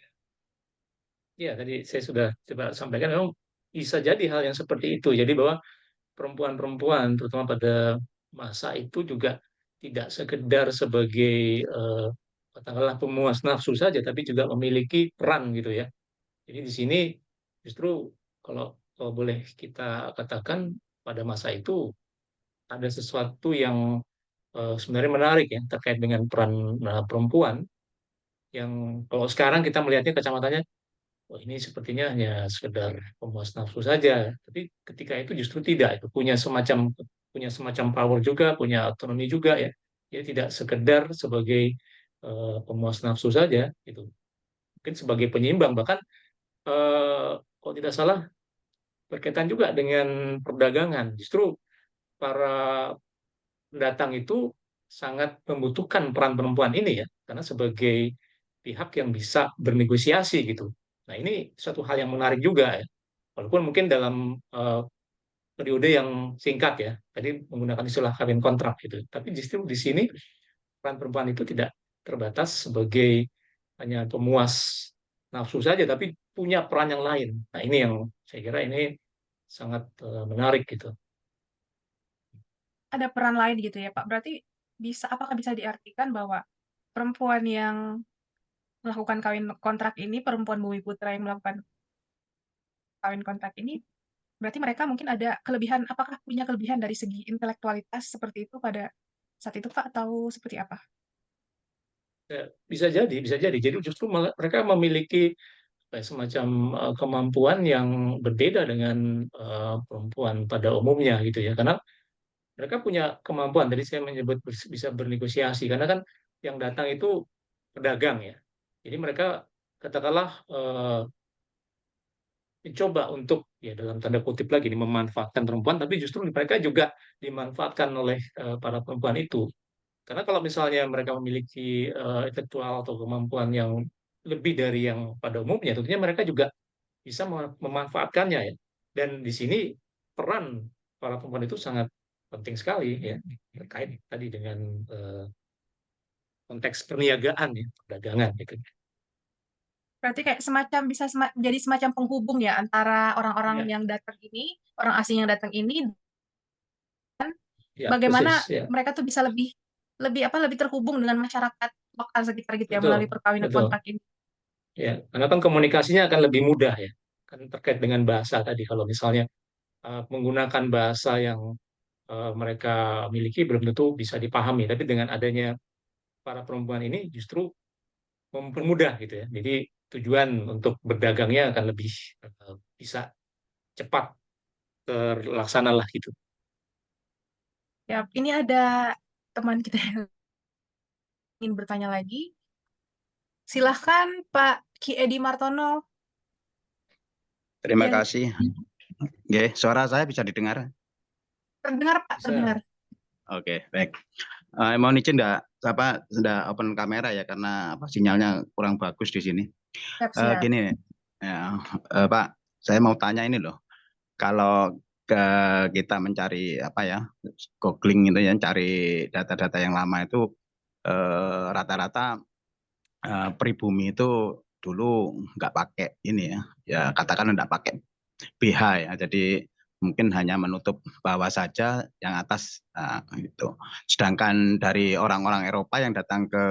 ya tadi saya sudah coba sampaikan memang bisa jadi hal yang seperti itu. Jadi bahwa perempuan-perempuan terutama pada masa itu juga tidak sekedar sebagai katakanlah pemuas nafsu saja, tapi juga memiliki peran gitu ya. Jadi di sini justru kalau boleh kita katakan pada masa itu ada sesuatu yang sebenarnya menarik ya terkait dengan peran perempuan yang kalau sekarang kita melihatnya kacamatanya, oh ini sepertinya hanya sekedar pemuas nafsu saja. Tapi ketika itu justru tidak, itu punya semacam power juga, punya otonomi juga ya. Jadi tidak sekedar sebagai pemuas nafsu saja gitu. Mungkin sebagai penyeimbang bahkan kalau tidak salah berkaitan juga dengan perdagangan. Justru para pendatang itu sangat membutuhkan peran perempuan ini ya, karena sebagai pihak yang bisa bernegosiasi gitu. Nah ini suatu hal yang menarik juga ya, walaupun mungkin dalam periode yang singkat ya, tadi menggunakan istilah kawin kontrak gitu. Tapi justru di sini peran perempuan itu tidak terbatas sebagai hanya pemuas nafsu saja, tapi punya peran yang lain. Nah ini yang saya kira ini sangat menarik gitu. Ada peran lain gitu ya Pak. Berarti apakah bisa diartikan bahwa perempuan yang melakukan kawin kontrak ini, perempuan Bumi Putra yang melakukan kawin kontrak ini, berarti mereka mungkin ada kelebihan, apakah punya kelebihan dari segi intelektualitas seperti itu pada saat itu Pak, atau seperti apa? Ya, bisa jadi, bisa jadi. Jadi justru mereka memiliki semacam kemampuan yang berbeda dengan perempuan pada umumnya gitu ya. Karena mereka punya kemampuan. Tadi saya menyebut bisa bernegosiasi. Karena kan yang datang itu pedagang ya. Jadi mereka katakanlah mencoba untuk ya dalam tanda kutip lagi ini memanfaatkan perempuan, tapi justru mereka juga dimanfaatkan oleh para perempuan itu. Karena kalau misalnya mereka memiliki intelektual atau kemampuan yang lebih dari yang pada umumnya, tentunya mereka juga bisa memanfaatkannya ya. Dan di sini peran para perempuan itu sangat penting sekali ya terkait tadi dengan konteks perniagaan ya, perdagangan gitu. Berarti kayak semacam bisa jadi semacam penghubung ya antara orang-orang Iya, yang datang ini, orang asing yang datang ini Ya, bagaimana persis ya. mereka tuh bisa lebih lebih apa lebih terhubung dengan masyarakat lokal sekitar gitu ya Betul, melalui perkawinan betul. kontrak ini. Ya, karena kan komunikasinya akan lebih mudah ya. Kan terkait dengan bahasa tadi. Kalau misalnya menggunakan bahasa yang mereka miliki belum tentu bisa dipahami. Tapi dengan adanya para perempuan ini justru mempermudah gitu ya. Jadi tujuan untuk berdagangnya akan lebih bisa cepat terlaksana lah gitu. Ya, ini ada teman kita yang ingin bertanya lagi. Silahkan Pak Ki Edi Martono Terima yang kasih. Oke, suara saya bisa didengar? terdengar Pak, terdengar. Bisa. Oke, baik. Mohon izin sudah open kamera ya karena sinyalnya kurang bagus di sini. Siap-siap. Gini, ya, Pak, saya mau tanya ini loh. Kalau kita mencari googling itu ya, cari data-data yang lama itu rata-rata pribumi itu dulu nggak pakai ini ya, ya katakan nggak pakai BH ya. Jadi mungkin hanya menutup bawah saja, yang atas gitu. Sedangkan dari orang-orang Eropa yang datang ke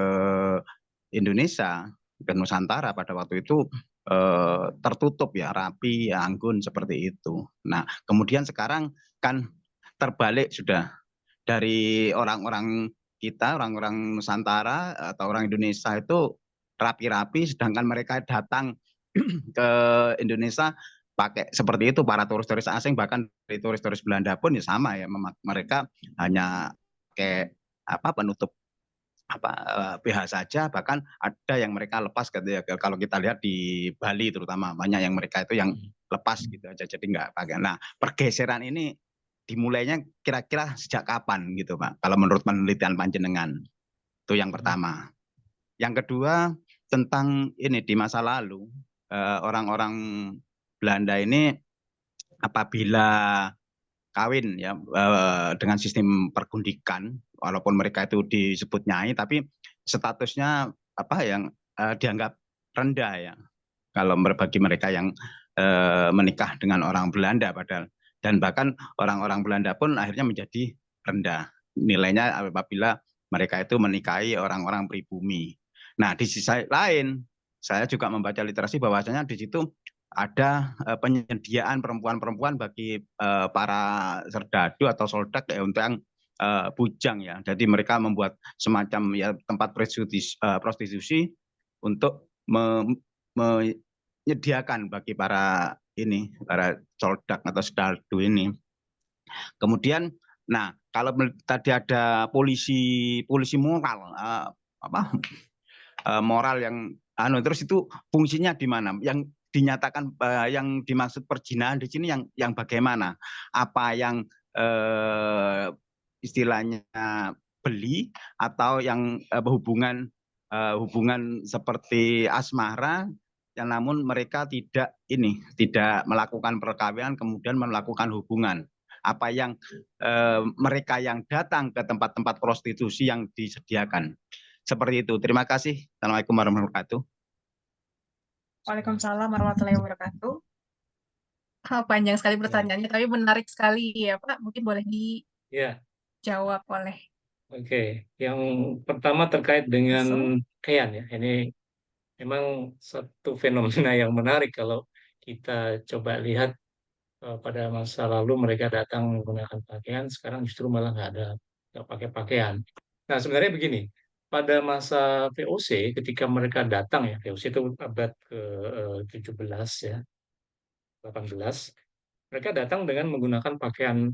Indonesia, ke Nusantara pada waktu itu tertutup ya, rapi, ya, anggun seperti itu. Nah, kemudian sekarang kan terbalik sudah dari orang-orang kita, orang-orang Nusantara atau orang Indonesia itu rapi-rapi, sedangkan mereka datang ke Indonesia pakai seperti itu. Para turis-turis asing bahkan dari turis-turis Belanda pun ya sama ya, mereka hanya pakai penutup BH saja, bahkan ada yang mereka lepas gitu. Kalau kita lihat di Bali terutama banyak yang mereka itu yang lepas gitu aja, jadi nggak pakai. Nah, pergeseran ini dimulainya kira-kira sejak kapan gitu Pak, kalau menurut penelitian panjenengan? Itu yang pertama. Yang kedua, tentang ini di masa lalu orang-orang Belanda ini apabila kawin ya dengan sistem pergundikan, walaupun mereka itu disebut nyai, tapi statusnya yang dianggap rendah ya kalau bagi mereka yang menikah dengan orang Belanda, padahal, dan bahkan orang-orang Belanda pun akhirnya menjadi rendah nilainya apabila mereka itu menikahi orang-orang pribumi. Nah, di sisi lain saya juga membaca literasi bahwasanya di situ ada penyediaan perempuan-perempuan bagi para serdadu atau soldat ya, untuk yang bujang ya. Jadi mereka membuat semacam ya tempat prostitusi untuk menyediakan bagi para soldat atau serdadu ini. Kemudian, nah kalau tadi ada polisi moral, moral yang terus itu fungsinya di mana? Yang dinyatakan yang dimaksud perjinahan di sini yang bagaimana? Apa yang istilahnya beli, atau yang hubungan seperti asmara yang namun mereka tidak melakukan perkawinan kemudian melakukan hubungan? Apa yang mereka yang datang ke tempat-tempat prostitusi yang disediakan? Seperti itu. Terima kasih. Assalamualaikum warahmatullahi wabarakatuh. Waalaikumsalam warahmatullahi wabarakatuh. Panjang sekali Ya, pertanyaannya, tapi menarik sekali ya Pak. Mungkin boleh ya, dijawab oleh oke. Yang pertama terkait dengan langsung. Kean ya. Ini memang satu fenomena yang menarik kalau kita coba lihat pada masa lalu mereka datang menggunakan pakaian, sekarang justru malah nggak pakai pakaian. Nah, sebenarnya begini, pada masa VOC ketika mereka datang ya, VOC itu abad ke 17 ya, 18, mereka datang dengan menggunakan pakaian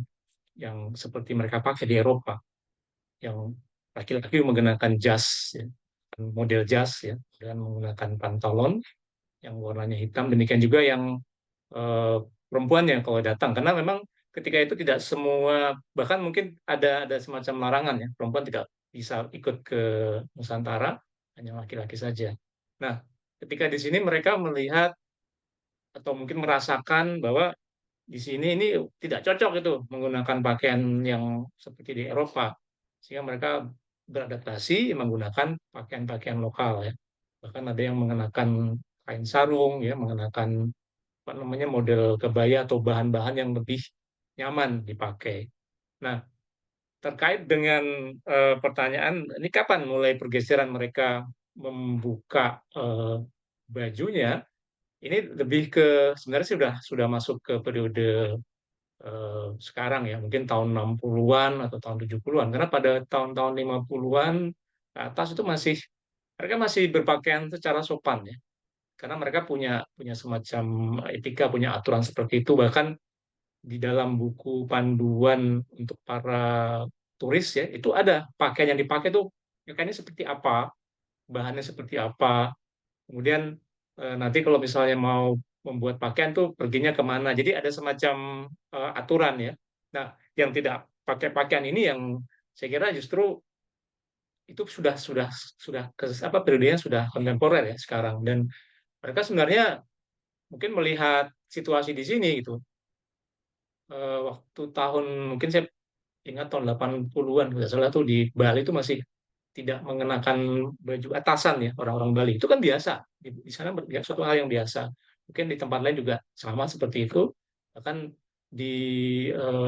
yang seperti mereka pakai di Eropa, yang laki-laki menggunakan jas, ya, model jas ya, dan menggunakan pantalon yang warnanya hitam. Demikian juga yang eh, perempuannya kalau datang, karena memang ketika itu tidak semua, bahkan mungkin ada semacam larangan ya, perempuan tidak bisa ikut ke Nusantara, hanya laki-laki saja. Nah, ketika di sini mereka melihat atau mungkin merasakan bahwa di sini ini tidak cocok itu menggunakan pakaian yang seperti di Eropa, sehingga mereka beradaptasi menggunakan pakaian-pakaian lokal ya. Bahkan ada yang mengenakan kain sarung ya, mengenakan apa namanya model kebaya atau bahan-bahan yang lebih nyaman dipakai. Nah, terkait dengan pertanyaan ini kapan mulai pergeseran mereka membuka bajunya, ini lebih ke sebenarnya sih sudah masuk ke periode sekarang ya, mungkin tahun 60-an atau tahun 70-an. Karena pada tahun-tahun 50-an ke atas itu mereka masih berpakaian secara sopan ya. Karena mereka punya punya semacam etika, punya aturan seperti itu. Bahkan di dalam buku panduan untuk para turis ya, itu ada pakaian yang dipakai tuh pakaiannya seperti apa, bahannya seperti apa. Kemudian nanti kalau misalnya mau membuat pakaian tuh perginya kemana. Jadi ada semacam aturan ya. Nah, yang tidak pakai pakaian ini yang saya kira justru itu sudah apa periodenya sudah kontemporer ya sekarang, dan mereka sebenarnya mungkin melihat situasi di sini gitu. Waktu tahun mungkin saya ingat tahun 80-an nggak salah tuh di Bali itu masih tidak mengenakan baju atasan ya orang-orang Bali. Itu kan biasa. Di sana suatu hal yang biasa. Mungkin di tempat lain juga sama seperti itu. Bahkan di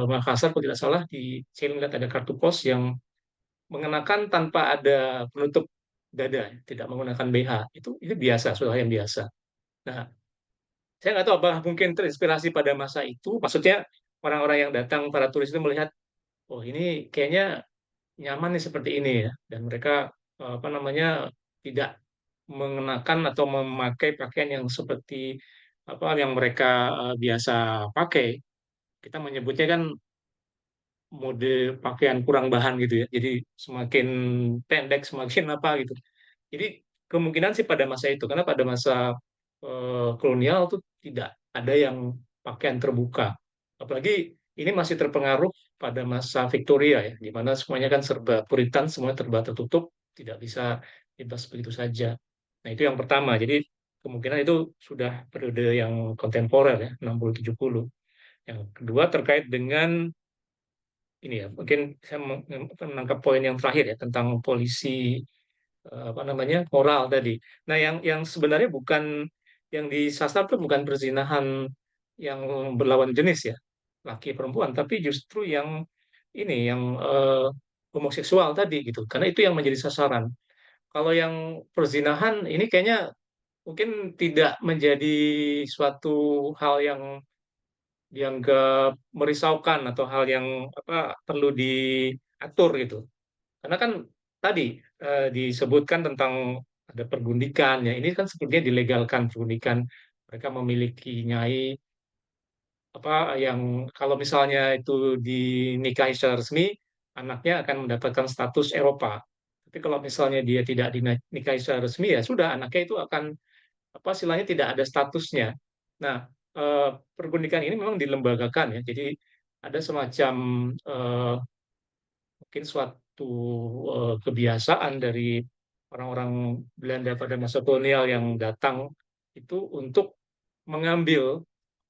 Makassar kalau tidak salah saya lihat ada kartu pos yang mengenakan tanpa ada penutup dada, tidak menggunakan BH. Itu biasa, suatu hal yang biasa. Nah, saya nggak tahu apa mungkin terinspirasi pada masa itu. Maksudnya orang-orang yang datang, para turis itu melihat, oh ini kayaknya nyaman nih seperti ini ya, dan mereka apa namanya tidak mengenakan atau memakai pakaian yang seperti apa yang mereka biasa pakai. Kita menyebutnya kan mode pakaian kurang bahan gitu ya. Jadi semakin pendek semakin apa gitu. Jadi kemungkinan sih pada masa itu, karena pada masa kolonial tuh tidak ada yang pakaian terbuka. Apalagi ini masih terpengaruh pada masa Victoria ya, di mana semuanya kan serba Puritan, semuanya serba tertutup, tidak bisa bebas begitu saja. Nah itu yang pertama. Jadi kemungkinan itu sudah periode yang kontemporer ya, 60-70. Yang kedua terkait dengan ini ya, mungkin saya menangkap poin yang terakhir ya tentang polisi apa namanya moral tadi. Nah, yang sebenarnya bukan yang disasar itu bukan perzinahan yang berlawan jenis ya, laki perempuan, tapi justru yang ini yang homoseksual tadi gitu. Karena itu yang menjadi sasaran. Kalau yang perzinahan ini kayaknya mungkin tidak menjadi suatu hal yang dianggap merisaukan atau hal yang apa perlu diatur gitu. Karena kan tadi disebutkan tentang ada pergundikan ya. Ini kan sepertinya dilegalkan pergundikan. Mereka memiliki nyai apa yang kalau misalnya itu dinikahi secara resmi, anaknya akan mendapatkan status Eropa. Tapi kalau misalnya dia tidak dinikahi secara resmi ya sudah anaknya itu akan apa istilahnya tidak ada statusnya. Nah, pergundikan ini memang dilembagakan ya. Jadi ada semacam mungkin suatu kebiasaan dari orang-orang Belanda pada masa kolonial yang datang itu untuk mengambil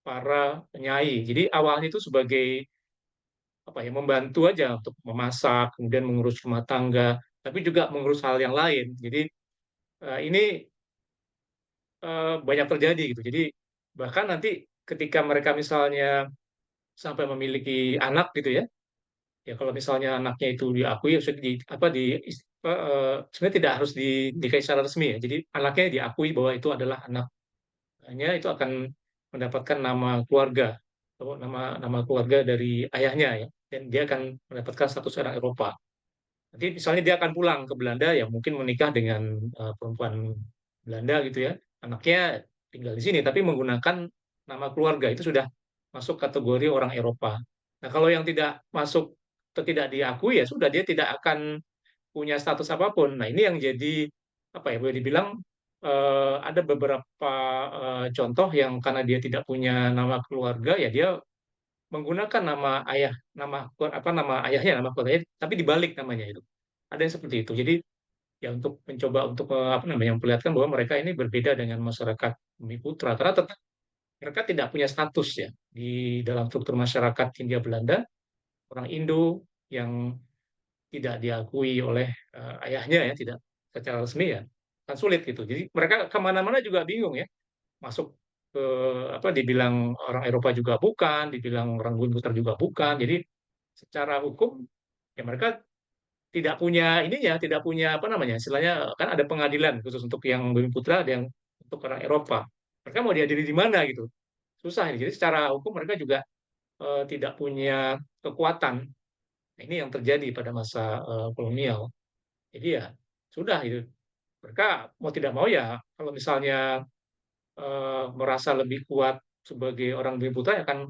para penyai. Jadi awalnya itu sebagai apa ya membantu aja untuk memasak, kemudian mengurus rumah tangga, tapi juga mengurus hal yang lain. Jadi ini banyak terjadi gitu. Jadi bahkan nanti ketika mereka misalnya sampai memiliki anak gitu ya, ya kalau misalnya anaknya itu diakui sudah di apa di apa, sebenarnya tidak harus dinikahi secara resmi ya. Jadi anaknya diakui bahwa itu adalah anaknya, itu akan mendapatkan nama keluarga atau nama nama keluarga dari ayahnya ya, dan dia akan mendapatkan status orang Eropa. Nanti misalnya dia akan pulang ke Belanda ya mungkin menikah dengan perempuan Belanda gitu ya. Anaknya tinggal di sini tapi menggunakan nama keluarga itu sudah masuk kategori orang Eropa. Nah, kalau yang tidak masuk atau tidak diakui ya sudah dia tidak akan punya status apapun. Nah, ini yang jadi apa ya boleh dibilang ada beberapa contoh yang karena dia tidak punya nama keluarga ya dia menggunakan nama ayahnya, nama keluarganya, tapi dibalik namanya itu. Ada yang seperti itu. Jadi ya untuk mencoba untuk apa namanya memperlihatkan bahwa mereka ini berbeda dengan masyarakat Bumi Putra karena tetap mereka tidak punya status ya di dalam struktur masyarakat Hindia Belanda, orang Indo yang tidak diakui oleh ayahnya ya tidak secara resmi ya kan sulit gitu. Jadi mereka kemana-mana juga bingung ya masuk ke apa dibilang orang Eropa juga bukan, dibilang orang Bumi Putra juga bukan. Jadi secara hukum ya mereka tidak punya ininya, tidak punya apa namanya, istilahnya kan ada pengadilan khusus untuk yang Bumi Putra, ada yang untuk orang Eropa. Mereka mau diadili di mana gitu, susah. Jadi secara hukum mereka juga tidak punya kekuatan. Nah, ini yang terjadi pada masa kolonial. Jadi ya sudah itu. Mereka mau tidak mau ya, kalau misalnya merasa lebih kuat sebagai orang Bumi Putra, ya akan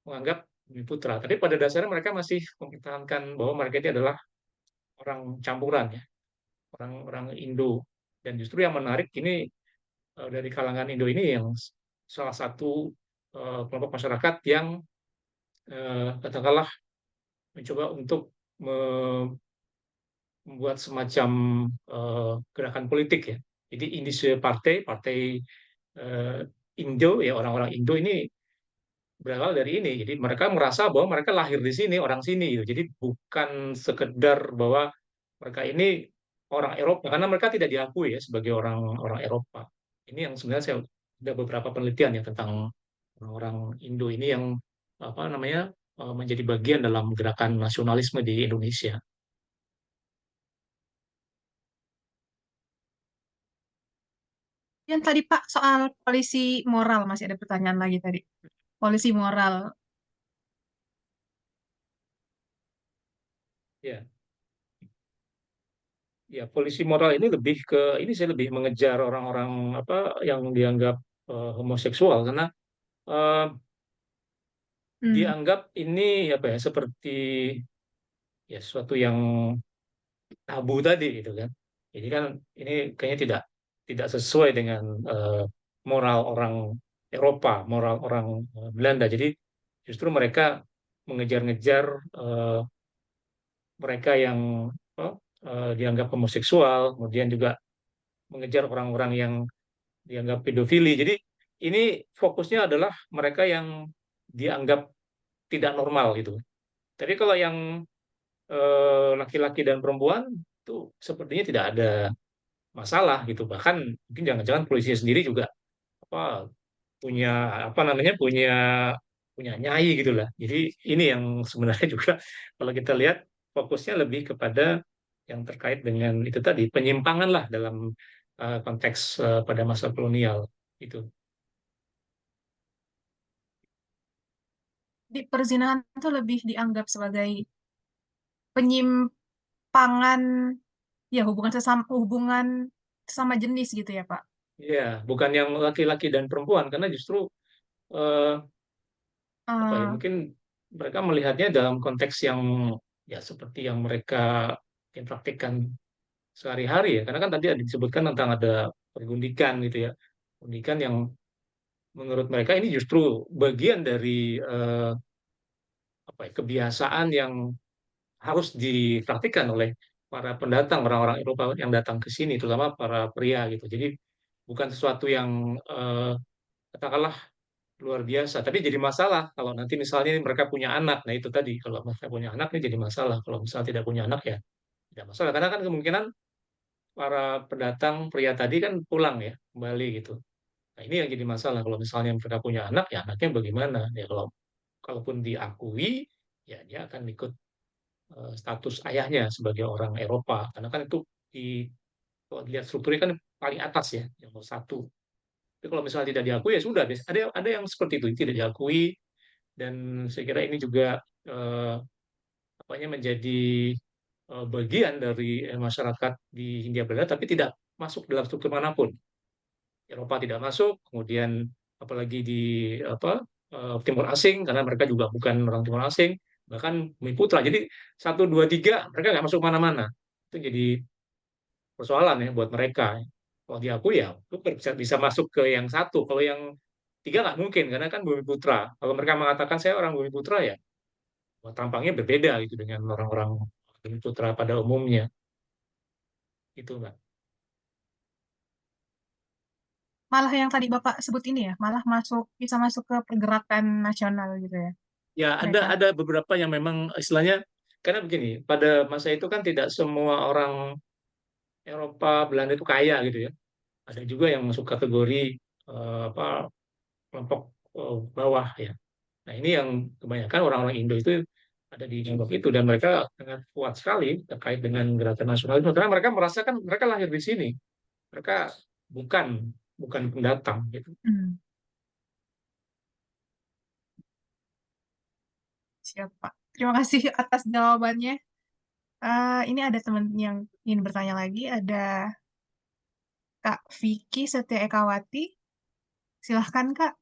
menganggap Bumi Putra. Tapi pada dasarnya mereka masih mempertahankan bahwa mereka ini adalah orang campuran ya, orang-orang Indo. Dan justru yang menarik ini dari kalangan Indo ini yang salah satu kelompok masyarakat yang katakanlah mencoba untuk membuat semacam gerakan politik ya. Jadi Indische Partai, Partai eh, Indo ya, orang-orang Indo ini berawal dari ini. Jadi mereka merasa bahwa mereka lahir di sini, orang sini gitu. Jadi bukan sekedar bahwa mereka ini orang Eropa, karena mereka tidak diakui ya sebagai orang-orang Eropa. Ini yang sebenarnya saya ada beberapa penelitian ya tentang orang-orang Indo ini yang apa namanya menjadi bagian dalam gerakan nasionalisme di Indonesia. Yang tadi Pak soal polisi moral masih ada pertanyaan lagi tadi. Polisi moral. Ya, ya polisi moral ini lebih ke ini saya lebih mengejar orang-orang apa yang dianggap homoseksual karena eh, Hmm. dianggap ini apa ya seperti ya sesuatu yang tabu tadi gitu kan. Jadi kan ini kayaknya tidak sesuai dengan moral orang Eropa, moral orang Belanda. Jadi justru mereka mengejar-ngejar eh, mereka yang apa, dianggap homoseksual, kemudian juga mengejar orang-orang yang dianggap pedofili. Jadi ini fokusnya adalah mereka yang dianggap tidak normal gitu. Tapi kalau yang laki-laki dan perempuan itu sepertinya tidak ada masalah gitu. Bahkan mungkin jangan-jangan polisi sendiri juga apa punya apa namanya punya nyai gitu lah. Jadi ini yang sebenarnya juga kalau kita lihat fokusnya lebih kepada yang terkait dengan itu tadi penyimpangan lah dalam konteks pada masa kolonial itu. Di perzinahan itu lebih dianggap sebagai penyimpangan ya hubungan sesama jenis gitu ya Pak. Ya, bukan yang laki-laki dan perempuan karena justru eh, apa ya Eh, mungkin mereka melihatnya dalam konteks yang ya seperti yang mereka yang praktikkan sehari-hari ya karena kan tadi ada disebutkan tentang ada pergundikan gitu ya pergundikan yang menurut mereka ini justru bagian dari apa ya, kebiasaan yang harus dipraktikkan oleh para pendatang orang-orang Eropa yang datang ke sini terutama para pria gitu jadi bukan sesuatu yang katakanlah luar biasa. Tapi jadi masalah kalau nanti misalnya mereka punya anak. Nah itu tadi kalau mereka punya anak ini jadi masalah. Kalau misalnya tidak punya anak ya tidak masalah. Karena kan kemungkinan para pendatang pria tadi kan pulang ya kembali gitu. Nah ini yang jadi masalah. Kalau misalnya mereka punya anak ya anaknya bagaimana? Ya kalau kalaupun diakui ya dia akan ikut status ayahnya sebagai orang Eropa. Karena kan itu di kalau dilihat strukturnya kan paling atas ya yang nomor satu. Tapi kalau misalnya tidak diakui ya sudah. Ada yang seperti itu tidak diakui dan saya kira ini juga eh, apanya menjadi bagian dari masyarakat di Hindia Belanda tapi tidak masuk dalam struktur manapun. Eropa tidak masuk, kemudian apalagi di apa Timur Asing karena mereka juga bukan orang Timur Asing, bahkan Bumi Putra. Jadi satu dua tiga mereka nggak masuk mana-mana. Itu jadi persoalan ya buat mereka. Kalau diakui ya itu bisa masuk ke yang satu. Kalau yang tiga nggak mungkin karena kan Bumi Putra. Kalau mereka mengatakan saya orang Bumi Putra ya tampangnya berbeda gitu dengan orang-orang putra pada umumnya itu Mbak. Malah yang tadi Bapak sebut ini ya, malah bisa masuk ke pergerakan nasional gitu ya Ya ada mereka. ada beberapa yang memang istilahnya karena begini pada masa itu kan tidak semua orang Eropa Belanda itu kaya gitu ya ada juga yang masuk kategori apa kelompok bawah ya nah ini yang kebanyakan orang-orang Indo itu ada di kelompok itu, dan mereka sangat kuat sekali terkait dengan gerakan nasionalisme karena mereka merasakan mereka lahir di sini, mereka bukan bukan pendatang gitu. Hmm, siap, Pak. Terima kasih atas jawabannya. Ini ada teman yang ingin bertanya lagi. Ada Kak Vicky Setia Ekawati. Silahkan, Kak.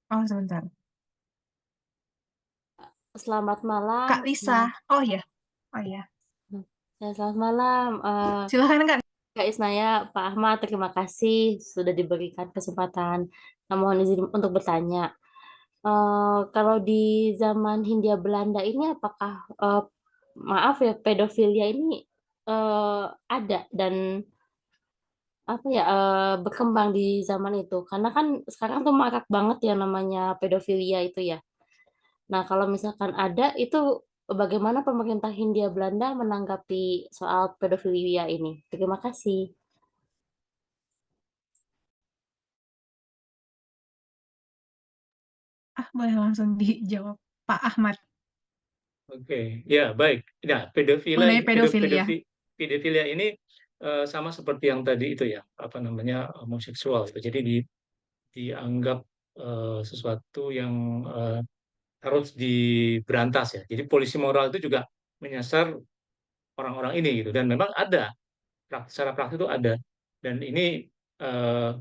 Oh, sebentar. Selamat malam. Kak Lisa. Oh ya. Oh ya. Selamat malam, Silahkan, Kak. Kak Isnaya, Pak Ahmad. Terima kasih sudah diberikan kesempatan. Mohon izin untuk bertanya. Kalau di zaman Hindia Belanda ini, apakah maaf ya, pedofilia ini ada dan apa ya berkembang di zaman itu? Karena kan sekarang tuh marak banget yang namanya pedofilia itu ya. Nah, kalau misalkan ada, itu bagaimana pemerintah Hindia Belanda menanggapi soal pedofilia ini? Terima kasih. Boleh langsung dijawab, Pak Ahmad, Oke, ya baik. Nah, mengenai pedofilia. pedofilia ini sama seperti yang tadi itu ya, apa namanya homoseksual. Jadi dianggap sesuatu yang harus diberantas ya. Jadi polisi moral itu juga menyasar orang-orang ini gitu. Dan memang ada, secara praktis itu ada. Dan ini eh,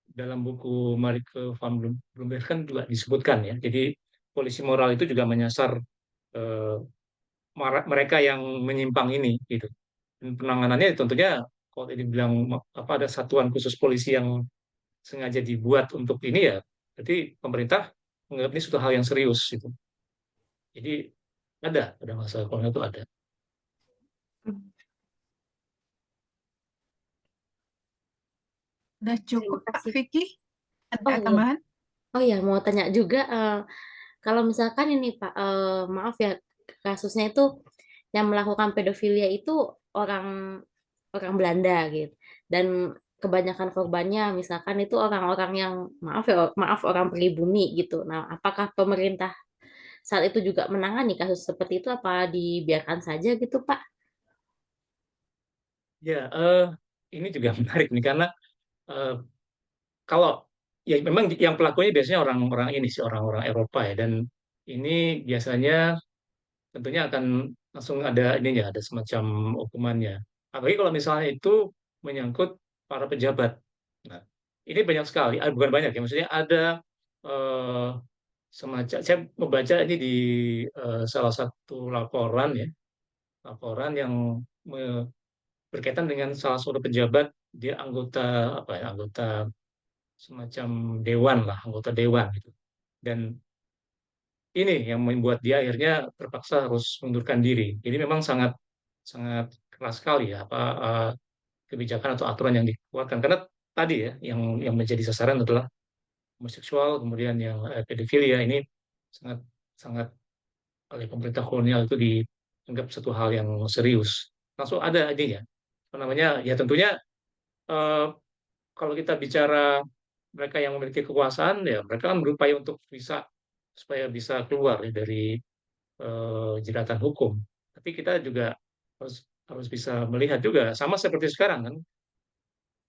dalam buku Marike van Bloemberg kan juga disebutkan ya. Jadi polisi moral itu juga menyasar eh, mereka yang menyimpang ini gitu. Dan penanganannya tentunya kalau tadi bilang apa ada satuan khusus polisi yang sengaja dibuat untuk ini ya, berarti pemerintah menganggap ini suatu hal yang serius gitu. Jadi ada masalah kalau itu ada. Udah Terima cukup, Kak kasih. Vicky? Oh Ada iya, tambahan? oh iya, mau tanya juga, kalau misalkan ini Pak, maaf ya, kasusnya itu yang melakukan pedofilia itu orang orang Belanda gitu, dan kebanyakan korbannya misalkan itu orang-orang yang maaf ya, maaf orang pribumi gitu. Nah, apakah pemerintah saat itu juga menangani kasus seperti itu, apa dibiarkan saja gitu Pak? Ya, ini juga menarik nih karena eh, kalau ya memang yang pelakunya biasanya orang-orang ini sih orang-orang Eropa ya, dan ini biasanya tentunya akan langsung ada ininya, ada semacam hukumannya. Apalagi kalau misalnya itu menyangkut para pejabat. Nah, ini banyak sekali, bukan banyak ya, maksudnya ada eh, semacam, saya membaca ini di salah satu laporan ya, laporan yang berkaitan dengan salah satu pejabat, dia anggota apa ya, anggota semacam dewan lah, anggota dewan gitu. Dan ini yang membuat dia akhirnya terpaksa harus mundurkan diri. Jadi memang sangat sangat keras sekali ya apa kebijakan atau aturan yang dikeluarkan karena tadi ya yang menjadi sasaran adalah homoseksual, kemudian yang pedofilia ini sangat sangat oleh pemerintah kolonial itu dianggap satu hal yang serius. Langsung ada ininya, apa namanya? Ya tentunya eh, kalau kita bicara mereka yang memiliki kekuasaan ya mereka kan berupaya untuk bisa supaya bisa keluar ya dari jeratan hukum. Tapi kita juga harus harus bisa melihat juga sama seperti sekarang kan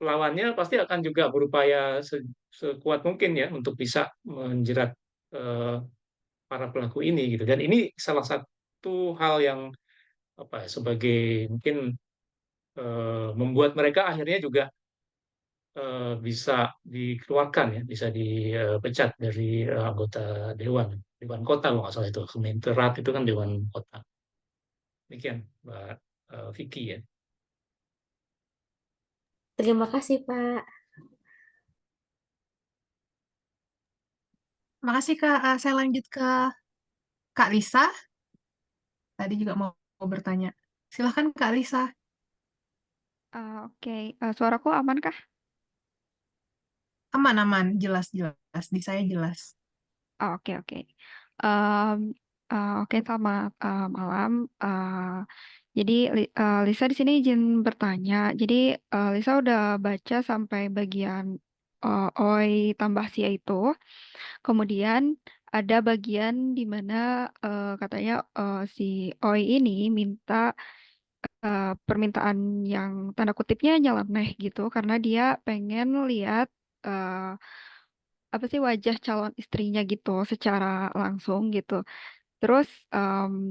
lawannya pasti akan juga berupaya sekuat mungkin ya untuk bisa menjerat eh, para pelaku ini gitu. Dan ini salah satu hal yang apa ya, sebagai mungkin membuat mereka akhirnya juga bisa dikeluarkan ya, bisa dipecat dari anggota dewan, dewan kota kalau nggak salah itu, Kementerian itu kan dewan kota. Demikian, Mbak Vicky ya. Terima kasih Pak. Makasih, Kak. Saya lanjut ke Kak Lisa. Tadi juga mau bertanya. Silahkan, Kak Lisa. Oke, suaraku aman kah? Aman-aman, jelas-jelas. Di saya jelas. Oke, oke. Em, oke, selamat malam. Jadi Lisa di sini izin bertanya. Jadi Lisa udah baca sampai bagian oi tambah sia itu. Kemudian ada bagian di mana katanya si oi ini minta permintaan yang tanda kutipnya nyeleneh gitu karena dia pengen lihat eh, apa sih wajah calon istrinya gitu secara langsung gitu. Terus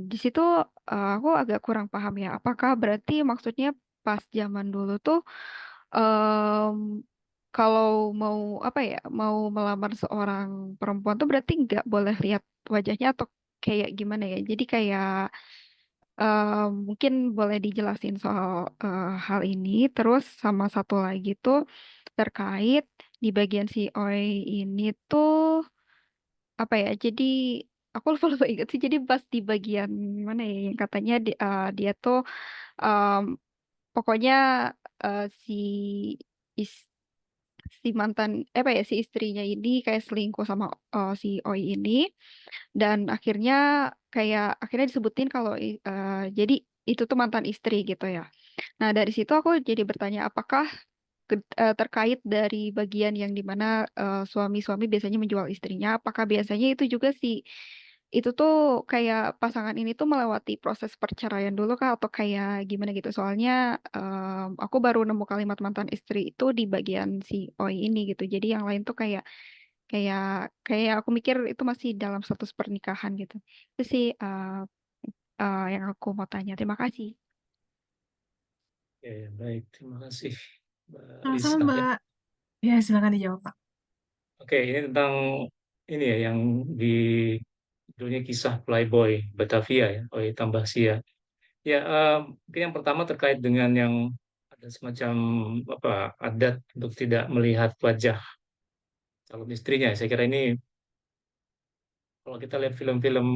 di situ aku agak kurang paham ya. Apakah berarti maksudnya pas zaman dulu tuh em, kalau mau apa ya, mau melamar seorang perempuan tuh berarti nggak boleh lihat wajahnya atau kayak gimana ya? Jadi kayak mungkin boleh dijelasin soal hal ini. Terus sama satu lagi tuh terkait di bagian si Oi ini tuh apa ya? Jadi aku lupa ingat sih. Jadi pas di bagian mana ya yang katanya dia tuh em, pokoknya si is- si mantan apa ya si istrinya ini kayak selingkuh sama si Oi ini dan akhirnya disebutin kalau jadi itu tuh mantan istri gitu ya. Nah, dari situ aku jadi bertanya apakah terkait dari bagian yang dimana suami-suami biasanya menjual istrinya, apakah biasanya itu juga sih itu tuh kayak pasangan ini tuh melewati proses perceraian dulu kah atau kayak gimana gitu? Soalnya aku baru nemu kalimat mantan istri itu di bagian si Oi ini gitu. Jadi yang lain tuh kayak kayak aku mikir itu masih dalam status pernikahan gitu. Itu sih yang aku mau tanya. Terima kasih. Ya, ya, baik, terima kasih Mbak Sama-sama, Lisa ya. Mbak. Ya, silakan dijawab, Pak. Oke, ini tentang ini ya yang di judulnya kisah Playboy Batavia ya, Oi tambah sia. Ya, mungkin yang pertama terkait dengan yang ada semacam apa adat untuk tidak melihat wajah calon istrinya. Saya kira ini kalau kita lihat film-film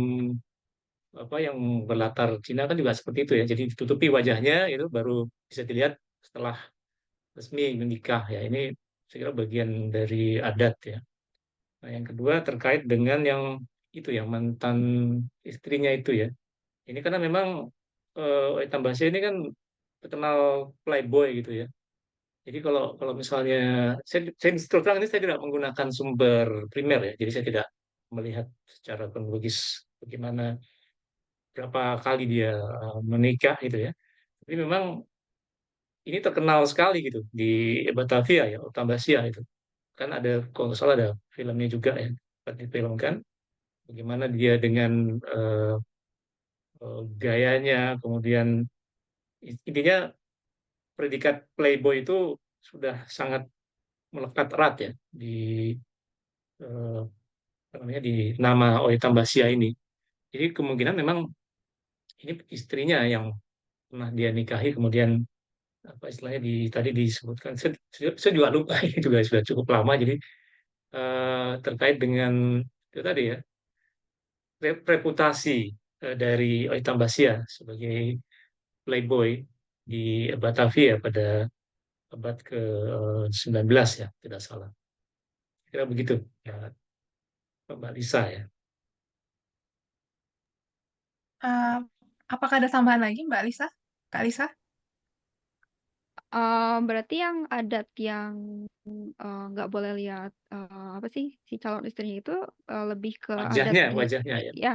apa yang berlatar Cina kan juga seperti itu ya. Jadi ditutupi wajahnya itu baru bisa dilihat setelah resmi menikah ya. Ini saya kira bagian dari adat ya. Nah, yang kedua terkait dengan yang itu yang mantan istrinya itu ya. Ini karena memang Tambasya ini kan terkenal playboy gitu ya. Jadi kalau kalau misalnya saya terus terang ini saya tidak menggunakan sumber primer ya. Jadi saya tidak melihat secara kronologis bagaimana berapa kali dia menikah gitu ya. Tapi memang ini terkenal sekali gitu di Batavia ya, Tambasia itu. Kan ada kalau nggak salah ada filmnya juga ya, difilmkan bagaimana dia dengan eh, gayanya, kemudian intinya predikat playboy itu sudah sangat melekat erat ya di eh, apa namanya di nama Oita Basia ini. Jadi kemungkinan memang ini istrinya yang pernah dia nikahi kemudian apa istilahnya tadi disebutkan saya juga lupa ini juga sudah cukup lama jadi terkait dengan itu tadi ya reputasi dari Oita Basia sebagai playboy di Batavia pada abad ke-19 ya tidak salah. Kira begitu ya Mbak Lisa ya. Eh, apakah ada tambahan lagi, Mbak Lisa? Kak Lisa? Berarti yang adat yang nggak boleh lihat apa sih si calon istrinya itu lebih ke adat Wajahnya, di wajahnya ya. ya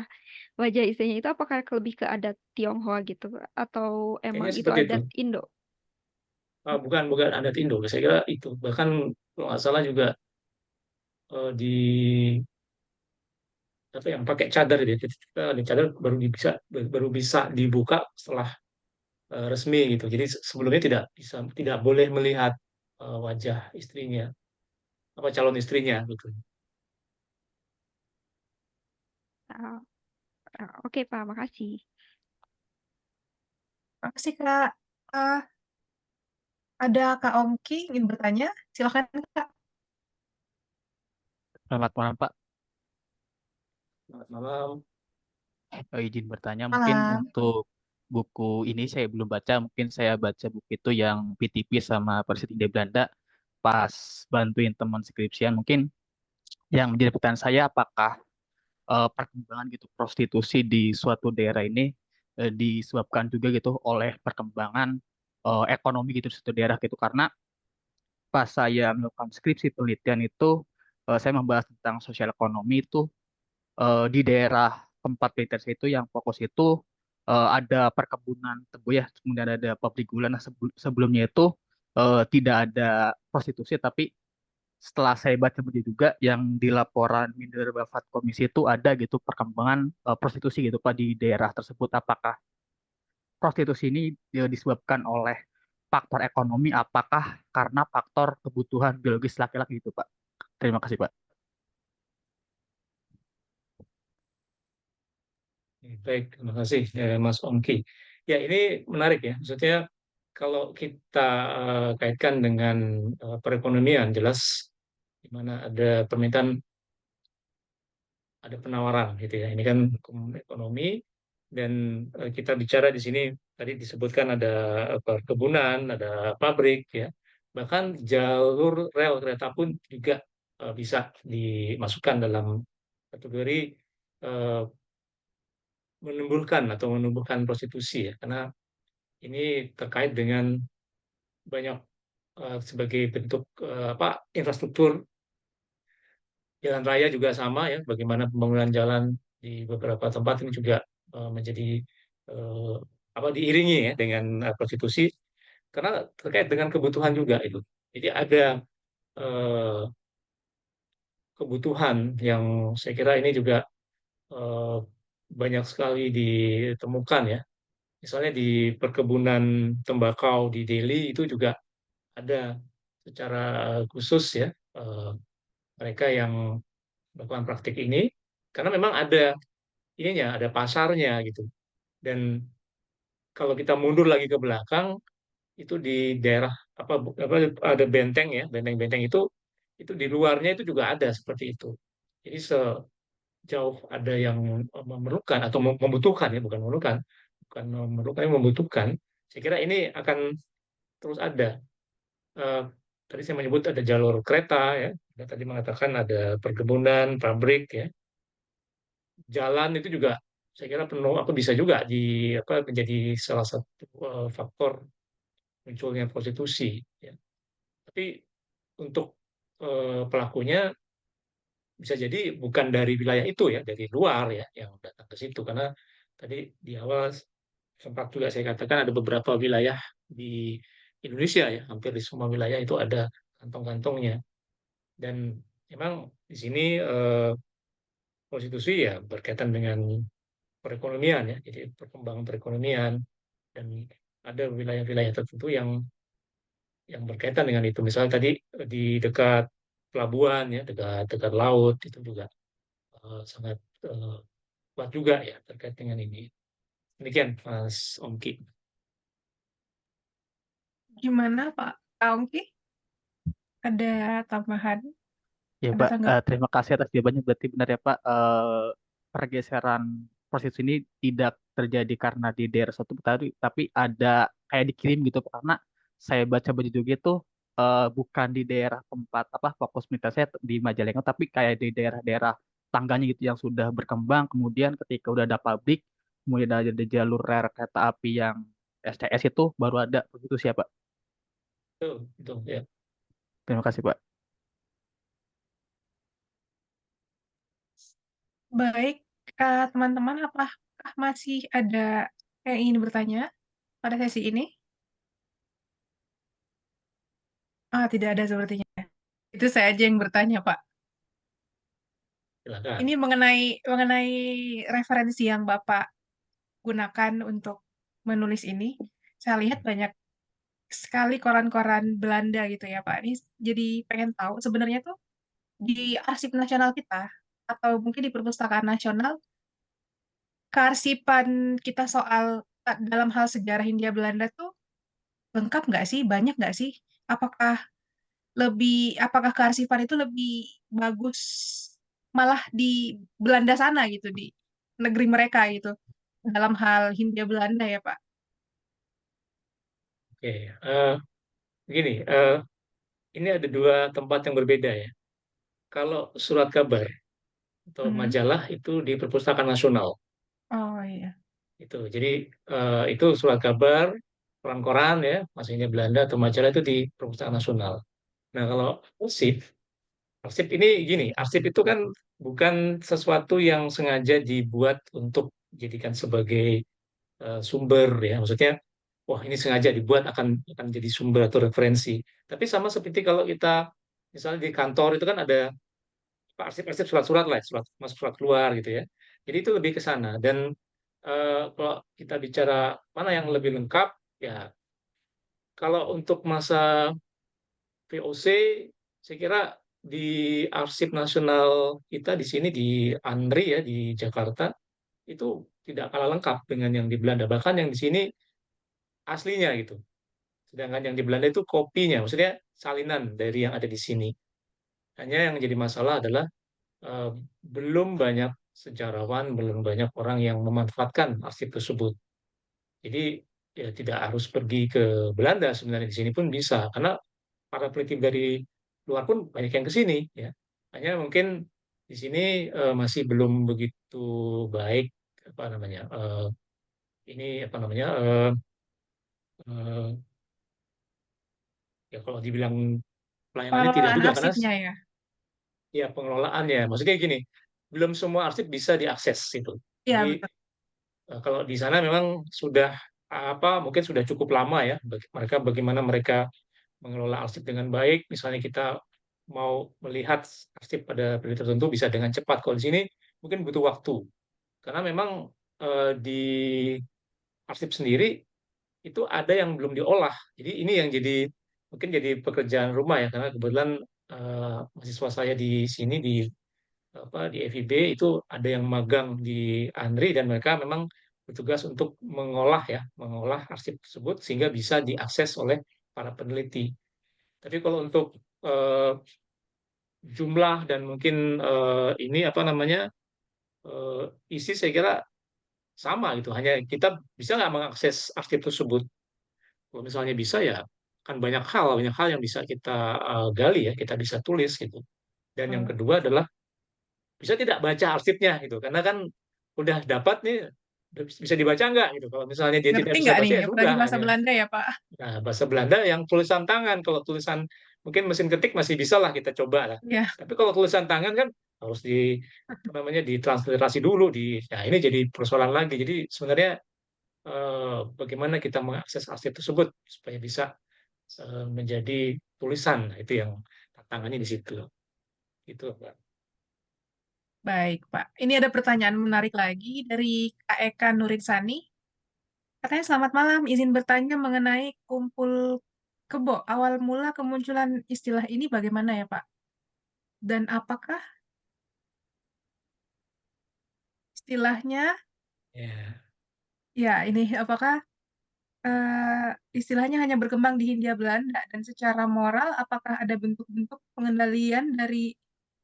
wajah istrinya itu apakah lebih ke adat Tionghoa gitu atau emang Kayaknya itu seperti itu. adat Indo? Bukan bukan adat Indo. Saya kira itu. Bahkan kalau nggak salah juga di apa yang pakai cadar itu ya. Di cadar baru bisa dibuka setelah resmi gitu. Jadi sebelumnya tidak boleh melihat wajah istrinya, apa calon istrinya gitu. Ah, oke Pak, makasih. Makasih, Kak. Eh, ada Kak Ongki ingin bertanya? Silakan, Kak. Selamat malam Pak. Selamat malam. Izin bertanya mungkin Malam. untuk buku ini saya belum baca, mungkin saya baca buku itu yang PTP sama Persit Hindia Belanda pas bantuin teman skripsian. Mungkin yang menjadi pertanyaan saya apakah perkembangan gitu prostitusi di suatu daerah ini disebabkan juga gitu oleh perkembangan ekonomi gitu di suatu daerah gitu. Karena pas saya melakukan skripsi penelitian itu saya membahas tentang sosial ekonomi itu di daerah tempat penelitian saya itu yang fokus itu ada perkebunan tebu ya, kemudian ada pabrik gula. Nah, sebelumnya itu tidak ada prostitusi, tapi setelah saya baca-baca juga yang di laporan Minerba Komisi itu ada gitu perkembangan prostitusi gitu Pak di daerah tersebut. Apakah prostitusi ini disebabkan oleh faktor ekonomi, apakah karena faktor kebutuhan biologis laki-laki itu Pak? Terima kasih Pak. Baik, terima kasih Mas Ongki. Ya, ini menarik ya. Maksudnya kalau kita kaitkan dengan perekonomian, jelas di mana ada permintaan, ada penawaran gitu ya. Ini kan hukum ekonomi dan kita bicara di sini tadi disebutkan ada perkebunan, ada pabrik ya. Bahkan jalur rel kereta pun juga bisa dimasukkan dalam kategori eh, menumbuhkan prostitusi ya. Karena ini terkait dengan banyak sebagai bentuk apa infrastruktur. Jalan raya juga sama ya, bagaimana pembangunan jalan di beberapa tempat ini juga menjadi eh, apa diiringi ya dengan prostitusi karena terkait dengan kebutuhan juga itu. Jadi ada eh, kebutuhan yang saya kira ini juga eh, banyak sekali ditemukan ya. Misalnya di perkebunan tembakau di Delhi itu juga ada secara khusus ya eh, mereka yang melakukan praktik ini karena memang ada ininya, ada pasarnya gitu. Dan kalau kita mundur lagi ke belakang, itu di daerah apa ada benteng ya, benteng-benteng itu di luarnya itu juga ada seperti itu. Jadi sejauh ada yang memerlukan atau membutuhkan ya, bukan memerlukan, bukan memerlukan yang membutuhkan. Saya kira ini akan terus ada. Eh, Tadi saya menyebut ada jalur kereta ya, dan tadi mengatakan ada perkebunan, pabrik ya, jalan itu juga saya kira penuh apa bisa juga di apa menjadi salah satu faktor munculnya prostitusi ya. Tapi untuk pelakunya bisa jadi bukan dari wilayah itu ya, dari luar ya yang datang ke situ karena tadi di awal sempat juga saya katakan ada beberapa wilayah di Indonesia ya, hampir di semua wilayah itu ada kantong-kantongnya dan memang di sini prostitusi ya berkaitan dengan perekonomian ya, jadi perkembangan perekonomian dan ada wilayah-wilayah tertentu yang berkaitan dengan itu. Misalnya tadi di dekat pelabuhan ya, dekat dekat laut itu juga sangat kuat juga ya terkait dengan ini. Demikian Mas Ongki. Gimana Pak Aongki? Ada tambahan? Ya Ada Pak, tanggapan? terima kasih atas jawabannya. Berarti benar ya Pak, pergeseran prostitusi ini tidak terjadi karena di daerah satu tapi ada kayak dikirim gitu Pak. Karena saya baca-baca juga itu bukan di daerah tempat apa fokus militer saya di Majalengka, tapi kayak di daerah-daerah tangganya gitu yang sudah berkembang. Kemudian ketika udah ada pabrik, kemudian ada jalur rel kereta api yang STS itu baru ada prostitusi ya Pak. Itu ya. Terima kasih Pak. Baik, teman-teman, apakah masih ada yang ingin bertanya pada sesi ini? Tidak ada sepertinya. Itu saya aja yang bertanya, Pak. Silakan. Ini mengenai referensi yang Bapak gunakan untuk menulis ini. Saya lihat banyak sekali koran-koran Belanda gitu ya, Pak. Ini jadi pengen tahu sebenarnya tuh di Arsip Nasional kita atau mungkin di Perpustakaan Nasional kearsipan kita soal dalam hal sejarah Hindia Belanda tuh lengkap nggak sih? Banyak nggak sih? Apakah apakah kearsipan itu lebih bagus malah di Belanda sana gitu, di negeri mereka gitu, dalam hal Hindia Belanda ya, Pak? Oke, begini, ini ada dua tempat yang berbeda ya. Kalau surat kabar atau Mhm. majalah itu di Perpustakaan Nasional. Oh iya. Itu. Jadi itu surat kabar, koran-koran ya, masih Belanda atau majalah itu di Perpustakaan Nasional. Nah, kalau arsip, arsip ini gini, arsip itu kan bukan sesuatu yang sengaja dibuat untuk dijadikan sebagai sumber ya. Maksudnya, wah ini sengaja dibuat akan jadi sumber atau referensi. Tapi sama seperti kalau kita misalnya di kantor itu kan ada arsip-arsip surat-surat lah, surat masuk surat keluar gitu ya. Jadi itu lebih ke sana. Dan kalau kita bicara mana yang lebih lengkap, ya kalau untuk masa VOC, saya kira di Arsip Nasional kita di sini di ANRI ya di Jakarta itu tidak kalah lengkap dengan yang di Belanda. Bahkan yang di sini aslinya gitu. Sedangkan yang di Belanda itu kopinya, maksudnya salinan dari yang ada di sini. Hanya yang jadi masalah adalah eh, belum banyak sejarawan, belum banyak orang yang memanfaatkan arsip tersebut. Jadi ya tidak harus pergi ke Belanda sebenarnya di sini pun bisa karena para peneliti dari luar pun banyak yang ke sini ya. Hanya mungkin di sini masih belum begitu baik apa namanya ini apa namanya eh, ya kalau dibilang pelayanannya tidak Pengelolaan juga karena arsipnya ya. ya pengelolaannya. Maksudnya gini, belum semua arsip bisa diakses itu. Iya, Jadi betul. kalau di sana memang sudah apa mungkin sudah cukup lama ya mereka bagaimana mereka mengelola arsip dengan baik. Misalnya kita mau melihat arsip pada periode tertentu bisa dengan cepat. Kalau di sini mungkin butuh waktu karena memang di arsip sendiri itu ada yang belum diolah. Jadi ini yang jadi mungkin jadi pekerjaan rumah ya karena kebetulan mahasiswa saya di sini di FIB itu ada yang magang di ANRI dan mereka memang bertugas untuk mengolah arsip tersebut sehingga bisa diakses oleh para peneliti. Tapi kalau untuk eh, jumlah dan mungkin ini apa namanya eh, isi saya kira sama gitu. Hanya kita bisa nggak mengakses arsip tersebut. Kalau misalnya bisa ya kan banyak hal yang bisa kita gali ya, kita bisa tulis gitu. Dan yang kedua adalah bisa tidak baca arsipnya gitu karena kan udah dapat nih bisa dibaca nggak gitu kalau misalnya dia tidak Ngerti bisa nggak baca nih? ya Apalagi sudah bahasa hanya Belanda ya, Pak. nah, bahasa Belanda yang tulisan tangan kalau tulisan mungkin mesin ketik masih bisa lah kita coba lah Ya, tapi kalau tulisan tangan kan harus apa namanya ditransliterasi dulu nah ini jadi persoalan lagi jadi sebenarnya bagaimana kita mengakses arsip tersebut supaya bisa menjadi tulisan nah, itu yang tantangannya di situ itu Mbak. baik, Pak. Ini ada pertanyaan menarik lagi dari Kak Eka Nurinsani. Katanya, selamat malam, izin bertanya mengenai kumpul kebo. Awal mula kemunculan istilah ini bagaimana ya, Pak? Dan apakah istilahnya, Ya. ya ini, apakah istilahnya hanya berkembang di Hindia Belanda dan secara moral, apakah ada bentuk-bentuk pengendalian dari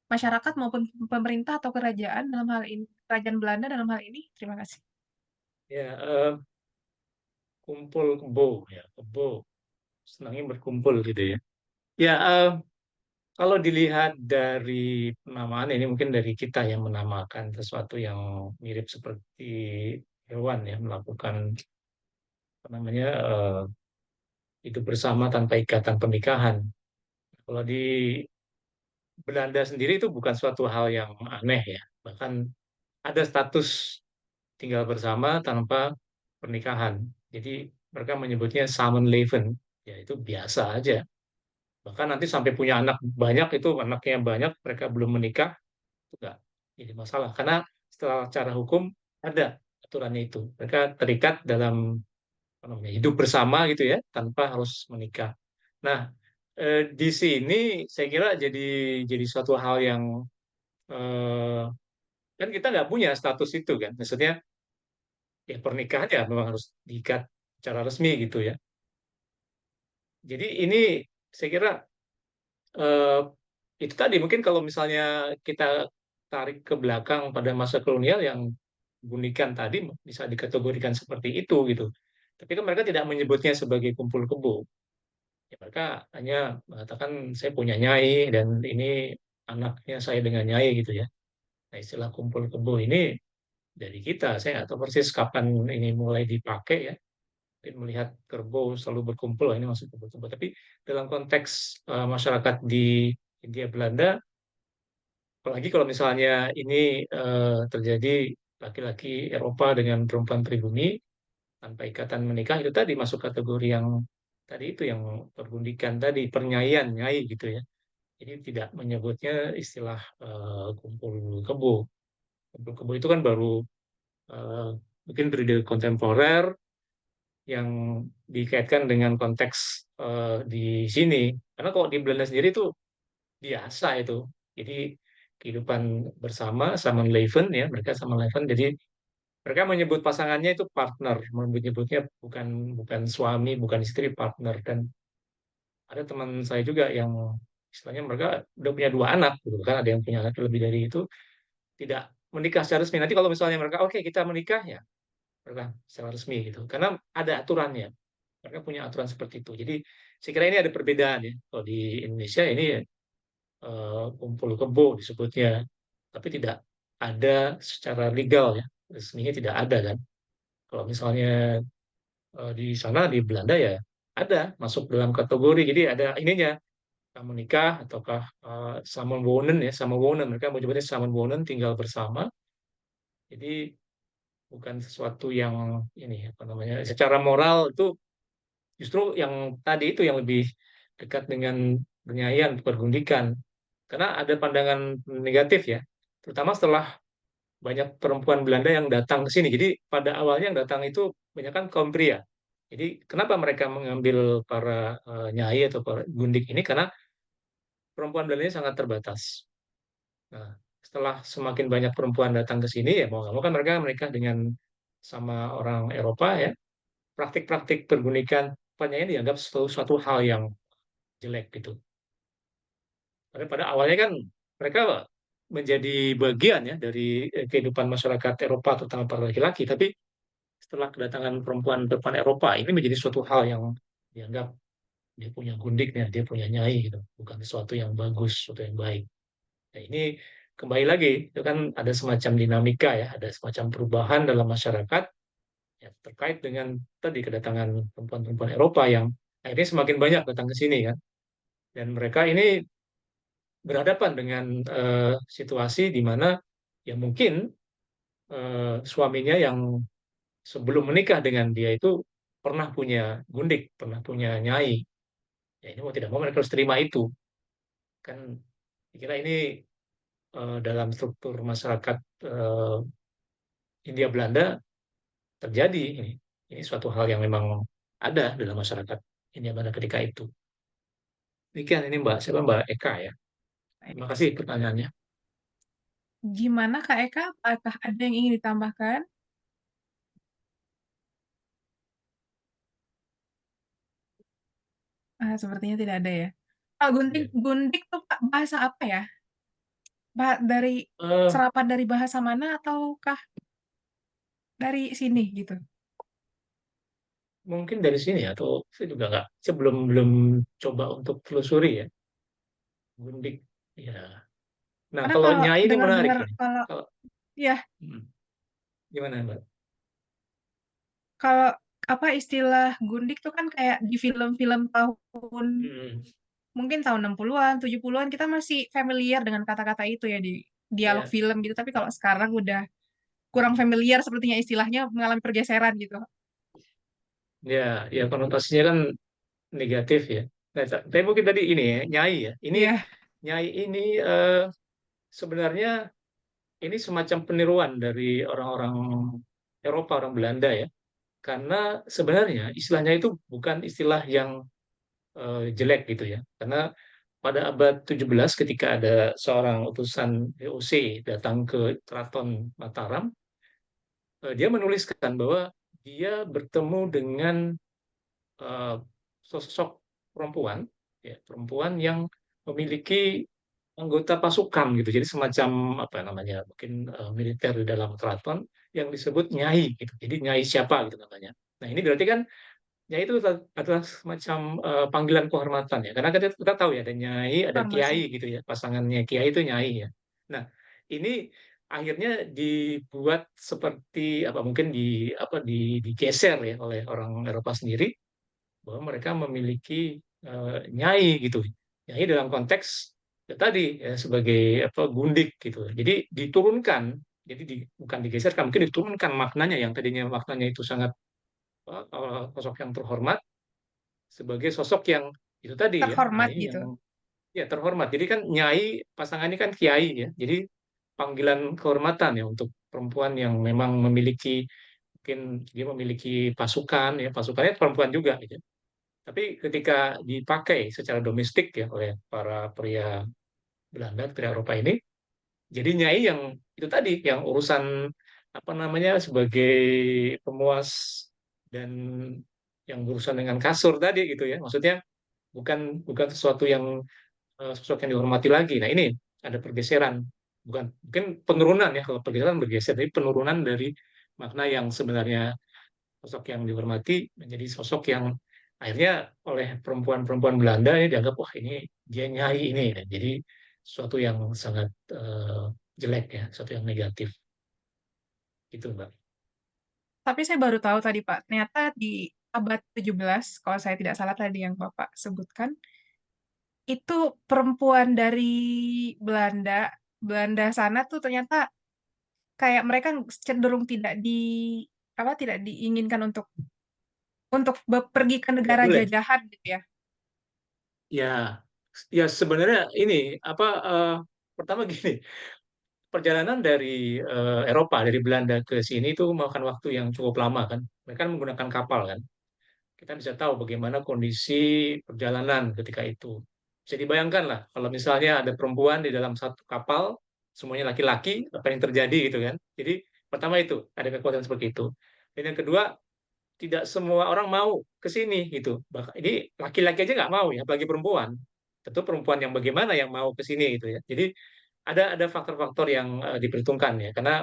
masyarakat maupun pemerintah atau kerajaan dalam hal ini, kerajaan Belanda dalam hal ini? Terima kasih. Ya, kumpul kebo ya kebo senangnya berkumpul gitu ya. Ya, kalau dilihat dari penamaan ini mungkin dari kita yang menamakan sesuatu yang mirip seperti hewan ya melakukan apa namanya hidup bersama tanpa ikatan pernikahan. Kalau di Belanda sendiri itu bukan suatu hal yang aneh ya. Bahkan ada status tinggal bersama tanpa pernikahan. Jadi mereka menyebutnya samenleven. Ya itu biasa aja. Bahkan nanti sampai punya anak banyak itu anaknya banyak mereka belum menikah itu enggak jadi masalah karena setelah cara hukum ada aturannya itu mereka terikat dalam apa namanya hidup bersama gitu ya tanpa harus menikah. Nah di sini saya kira jadi suatu hal yang eh, kan kita nggak punya status itu kan maksudnya ya pernikahan ya memang harus diikat secara resmi gitu ya. Jadi ini saya kira eh, itu tadi mungkin kalau misalnya kita tarik ke belakang pada masa kolonial yang Bunikan tadi bisa dikategorikan seperti itu gitu. Tapi kan mereka tidak menyebutnya sebagai kumpul kebo. Ya, mereka hanya mengatakan saya punya nyai dan ini anaknya saya dengan nyai gitu ya. Nah, istilah kumpul kebo ini dari kita. Saya nggak tahu persis kapan ini mulai dipakai ya. Tapi melihat kerbau selalu berkumpul, ini masuk kerbau. Tapi dalam konteks masyarakat di Hindia Belanda, apalagi kalau misalnya ini terjadi laki-laki Eropa dengan perempuan pribumi tanpa ikatan menikah, itu tadi masuk kategori yang tadi itu yang pergundikan tadi, pernyaian, nyai gitu ya. Jadi tidak menyebutnya istilah kumpul kebo. Kumpul kebo itu kan baru eh, mungkin periode kontemporer yang dikaitkan dengan konteks di sini. Karena kalau di Belanda sendiri itu biasa itu. Jadi kehidupan bersama, samenleven ya, mereka samenleven. Jadi mereka menyebut pasangannya itu partner, menyebutnya bukan bukan suami, bukan istri, partner. Dan ada teman saya juga yang istilahnya mereka udah punya 2 anak, gitu kan, ada yang punya anak lebih dari itu, tidak menikah secara resmi. Nanti kalau misalnya mereka oke kita menikah ya, mereka secara resmi gitu, karena ada aturannya. Mereka punya aturan seperti itu. Jadi saya kira ini ada perbedaan ya. Kalau di Indonesia ini kumpul kebo disebutnya, tapi tidak ada secara legal ya, resminya tidak ada kan. Kalau misalnya di sana di Belanda ya ada masuk dalam kategori. Jadi ada ininya, kamu nikah ataukah samenwonen ya, samenwonen mereka menyebutnya samenwonen, tinggal bersama. Jadi bukan sesuatu yang ini apa namanya, secara moral itu justru yang tadi itu yang lebih dekat dengan penyayan, pergundikan. Karena ada pandangan negatif ya, terutama setelah banyak perempuan Belanda yang datang ke sini. Jadi pada awalnya yang datang itu banyak kan kaum pria. Jadi kenapa mereka mengambil para nyai atau para gundik ini? Karena perempuan Belandanya sangat terbatas. Nah, setelah semakin banyak perempuan datang ke sini, ya mau nggak mau kan mereka menikah dengan sama orang Eropa ya. Praktik-praktik pergundikan penyanyi dianggap suatu hal yang jelek gitu. Karena pada awalnya kan mereka menjadi bagian ya dari kehidupan masyarakat Eropa, terutama para laki-laki. Tapi setelah kedatangan perempuan-perempuan Eropa, ini menjadi suatu hal yang dianggap dia punya gundiknya, dia punya nyai gitu, bukan sesuatu yang bagus, sesuatu yang baik. Nah, ini kembali lagi, itu kan ada semacam dinamika ya, ada semacam perubahan dalam masyarakat ya, terkait dengan tadi kedatangan perempuan-perempuan Eropa yang akhirnya semakin banyak datang ke sini kan. Dan mereka ini berhadapan dengan situasi di mana ya mungkin suaminya yang sebelum menikah dengan dia itu pernah punya gundik, pernah punya nyai. Ya ini mau tidak mau mereka harus terima itu. Kan kira ini dalam struktur masyarakat Hindia Belanda terjadi ini. Ini suatu hal yang memang ada dalam masyarakat Hindia Belanda ketika itu. Demikian ini Mbak, siapa Mbak Eka ya. Terima kasih pertanyaannya. Gimana Kak Eka? Apakah ada yang ingin ditambahkan? Sepertinya tidak ada ya. Gundik, Ya. gundik tuh Kak, bahasa apa ya? Dari Eh, serapan dari bahasa mana ataukah dari sini gitu? mungkin dari sini ya, atau saya juga nggak, saya belum coba untuk telusuri ya, gundik. Ya. Nah, Karena kalau kalau nyai ini menarik dengar-dengar ini. kalau Kalau ya hmm, gimana Mbak? kalau apa istilah gundik tuh kan kayak di film-film tahun Hmm, mungkin tahun 60-an, 70-an kita masih familiar dengan kata-kata itu ya di dialog ya, film gitu. Tapi kalau sekarang udah kurang familiar sepertinya istilahnya mengalami pergeseran gitu. ya, ya konotasinya kan negatif ya. Nah, tapi mungkin tadi ini ya, nyai ya. Ini Iya, nyai ini sebenarnya ini semacam peniruan dari orang-orang Eropa, orang Belanda ya. Karena sebenarnya istilahnya itu bukan istilah yang jelek gitu ya. Karena pada abad 17 ketika ada seorang utusan VOC datang ke Keraton Mataram, dia menuliskan bahwa dia bertemu dengan eh, sosok perempuan, ya, perempuan yang memiliki anggota pasukan gitu. Jadi semacam apa namanya, mungkin militer di dalam keraton yang disebut nyai gitu. Jadi nyai siapa gitu namanya. Nah ini berarti kan nyai itu adalah semacam panggilan kehormatan ya. Karena kita tahu ya ada nyai, ada kiai informasi. gitu ya. Pasangannya kiai itu nyai ya. Nah ini akhirnya dibuat seperti apa mungkin digeser ya oleh orang Eropa sendiri bahwa mereka memiliki nyai gitu. Nyai dalam konteks ya tadi ya, sebagai apa gundik gitu. Jadi diturunkan, jadi bukan digeserkan, mungkin diturunkan maknanya yang tadinya maknanya itu sangat sosok yang terhormat sebagai sosok yang itu tadi ya, Terhormat nyai gitu. yang ya terhormat. Jadi kan nyai pasangan ini kan kiai ya. Jadi panggilan kehormatan ya untuk perempuan yang memang memiliki mungkin dia memiliki pasukan ya, pasukannya perempuan juga gitu. Tapi ketika dipakai secara domestik ya oleh para pria Belanda, pria Eropa ini, jadi nyai yang itu tadi, yang urusan apa namanya sebagai pemuas dan yang berurusan dengan kasur tadi gitu ya. Maksudnya bukan bukan sesuatu yang sosok yang dihormati lagi. Nah ini ada pergeseran, bukan mungkin penurunan ya kalau pergeseran bergeser, tapi penurunan dari makna yang sebenarnya sosok yang dihormati menjadi sosok yang akhirnya oleh perempuan-perempuan Belanda ini dianggap wah ini dia nyai ini. Jadi sesuatu yang sangat jelek ya, sesuatu yang negatif gitu Mbak. Tapi saya baru tahu tadi Pak, ternyata di abad 17, kalau saya tidak salah tadi yang Bapak sebutkan, itu perempuan dari Belanda, Belanda sana tuh ternyata kayak mereka cenderung tidak diinginkan untuk pergi ke Nggak negara boleh. jajahan gitu ya. Ya, ya sebenarnya ini apa pertama gini, perjalanan dari Eropa dari Belanda ke sini itu memakan waktu yang cukup lama kan. Mereka kan menggunakan kapal kan. Kita bisa tahu bagaimana kondisi perjalanan ketika itu. Bisa dibayangkan lah kalau misalnya ada perempuan di dalam satu kapal, semuanya laki-laki, apa yang terjadi gitu kan. Jadi pertama itu ada kekuatan seperti itu. Dan yang kedua, tidak semua orang mau ke sini gitu. Bahkan ini laki-laki aja nggak mau ya, apalagi perempuan. Tentu perempuan yang bagaimana yang mau ke sini gitu ya. Jadi ada faktor-faktor yang diperhitungkan ya, karena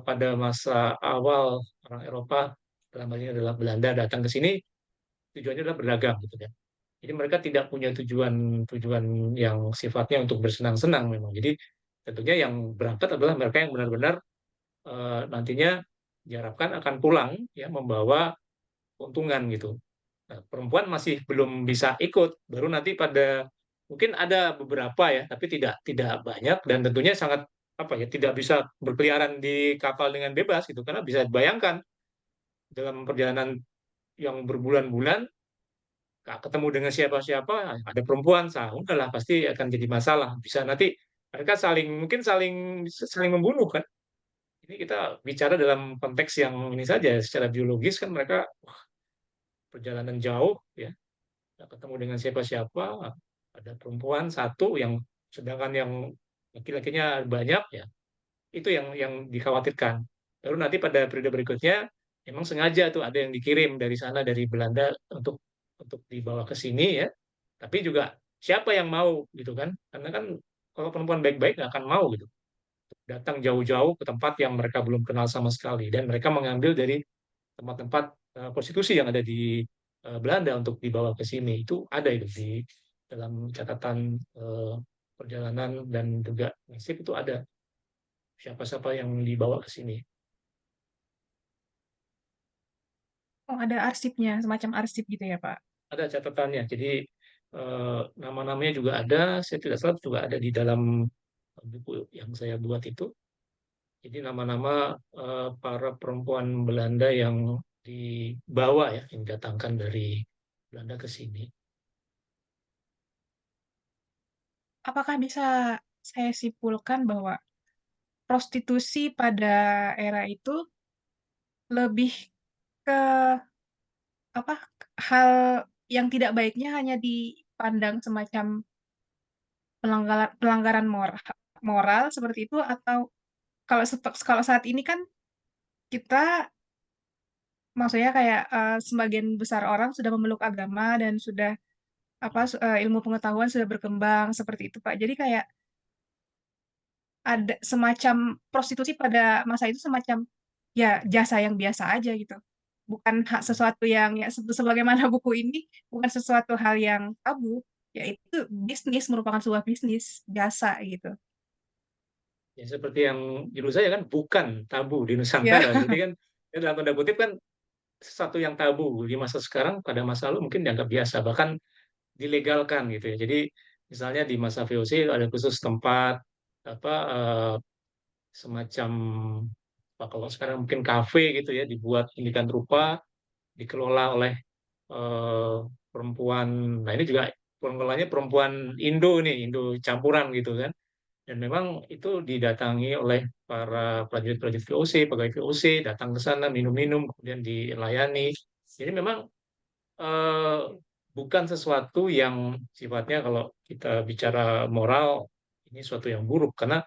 pada masa awal orang Eropa dalam hal ini adalah Belanda datang ke sini tujuannya adalah berdagang gitu kan. Jadi mereka tidak punya tujuan yang sifatnya untuk bersenang-senang memang. Jadi tentunya yang berangkat adalah mereka yang benar-benar nantinya diharapkan akan pulang ya membawa keuntungan gitu. Nah, perempuan masih belum bisa ikut, baru nanti pada mungkin ada beberapa ya, tapi tidak banyak dan tentunya sangat apa ya tidak bisa berkeliaran di kapal dengan bebas gitu karena bisa dibayangkan dalam perjalanan yang berbulan-bulan nggak ketemu dengan siapa-siapa ada perempuan udahlah pasti akan jadi masalah bisa nanti mereka mungkin saling membunuh kan ini kita bicara dalam konteks yang ini saja secara biologis kan mereka perjalanan jauh ya nggak ketemu dengan siapa-siapa ada perempuan satu yang sedangkan yang laki-lakinya banyak ya itu yang dikhawatirkan baru nanti pada periode berikutnya memang sengaja tuh ada yang dikirim dari sana dari Belanda untuk dibawa ke sini ya tapi juga siapa yang mau gitu kan karena kan kalau perempuan baik-baik nggak akan mau gitu datang jauh-jauh ke tempat yang mereka belum kenal sama sekali dan mereka mengambil dari tempat-tempat prostitusi yang ada di Belanda untuk dibawa ke sini itu ada itu di dalam catatan perjalanan dan juga nasib itu ada siapa-siapa yang dibawa ke sini Oh, ada arsipnya, semacam arsip gitu ya, Pak. ada catatannya jadi nama-namanya juga ada saya tidak salah juga ada di dalam buku yang saya buat itu jadi nama-nama para perempuan Belanda yang dibawa ya yang didatangkan dari Belanda ke sini. Apakah bisa saya simpulkan bahwa prostitusi pada era itu lebih ke apa hal yang tidak baiknya hanya dipandang semacam pelanggaran moral seperti itu atau kalau saat ini kan kita maksudnya kayak sebagian besar orang sudah memeluk agama dan sudah ilmu pengetahuan sudah berkembang seperti itu Pak. Jadi kayak ada semacam prostitusi pada masa itu semacam ya jasa yang biasa aja gitu. Bukan sesuatu yang ya sebagaimana buku ini bukan sesuatu hal yang tabu, yaitu bisnis merupakan sebuah bisnis jasa gitu. Ya seperti yang judul saya kan bukan tabu di Ya, Nusantara. Jadi kan ya dalam tanda kutip kan sesuatu yang tabu di masa sekarang pada masa lalu mungkin dianggap biasa, bahkan dilegalkan gitu ya. Jadi misalnya di masa VOC ada khusus tempat apa semacam kalau sekarang mungkin kafe gitu ya, dibuat demikian rupa, dikelola oleh eh, perempuan. Nah ini juga pengelolanya perempuan Indo nih, Indo campuran gitu kan. Dan memang itu didatangi oleh para prajurit-prajurit VOC, pegawai VOC, datang ke sana minum-minum, kemudian dilayani. Jadi memang eh, bukan sesuatu yang sifatnya kalau kita bicara moral ini suatu yang buruk, karena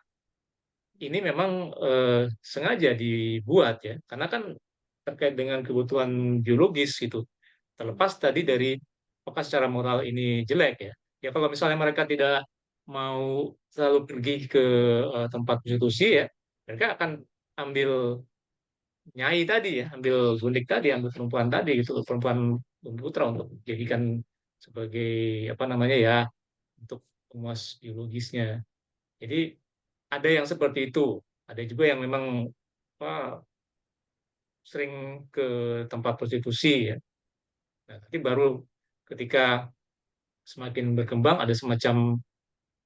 ini memang sengaja dibuat ya, karena kan terkait dengan kebutuhan biologis gitu. Terlepas tadi dari apakah secara moral ini jelek ya. Ya kalau misalnya mereka tidak mau selalu pergi ke tempat prostitusi ya, mereka akan ambil nyai tadi ya, ambil gundik tadi, ambil perempuan tadi gitu, perempuan putra untuk jadikan sebagai apa namanya ya, untuk pemuas biologisnya. Jadi ada yang seperti itu, ada juga yang memang apa, sering ke tempat prostitusi ya. Nah, tapi baru ketika semakin berkembang ada semacam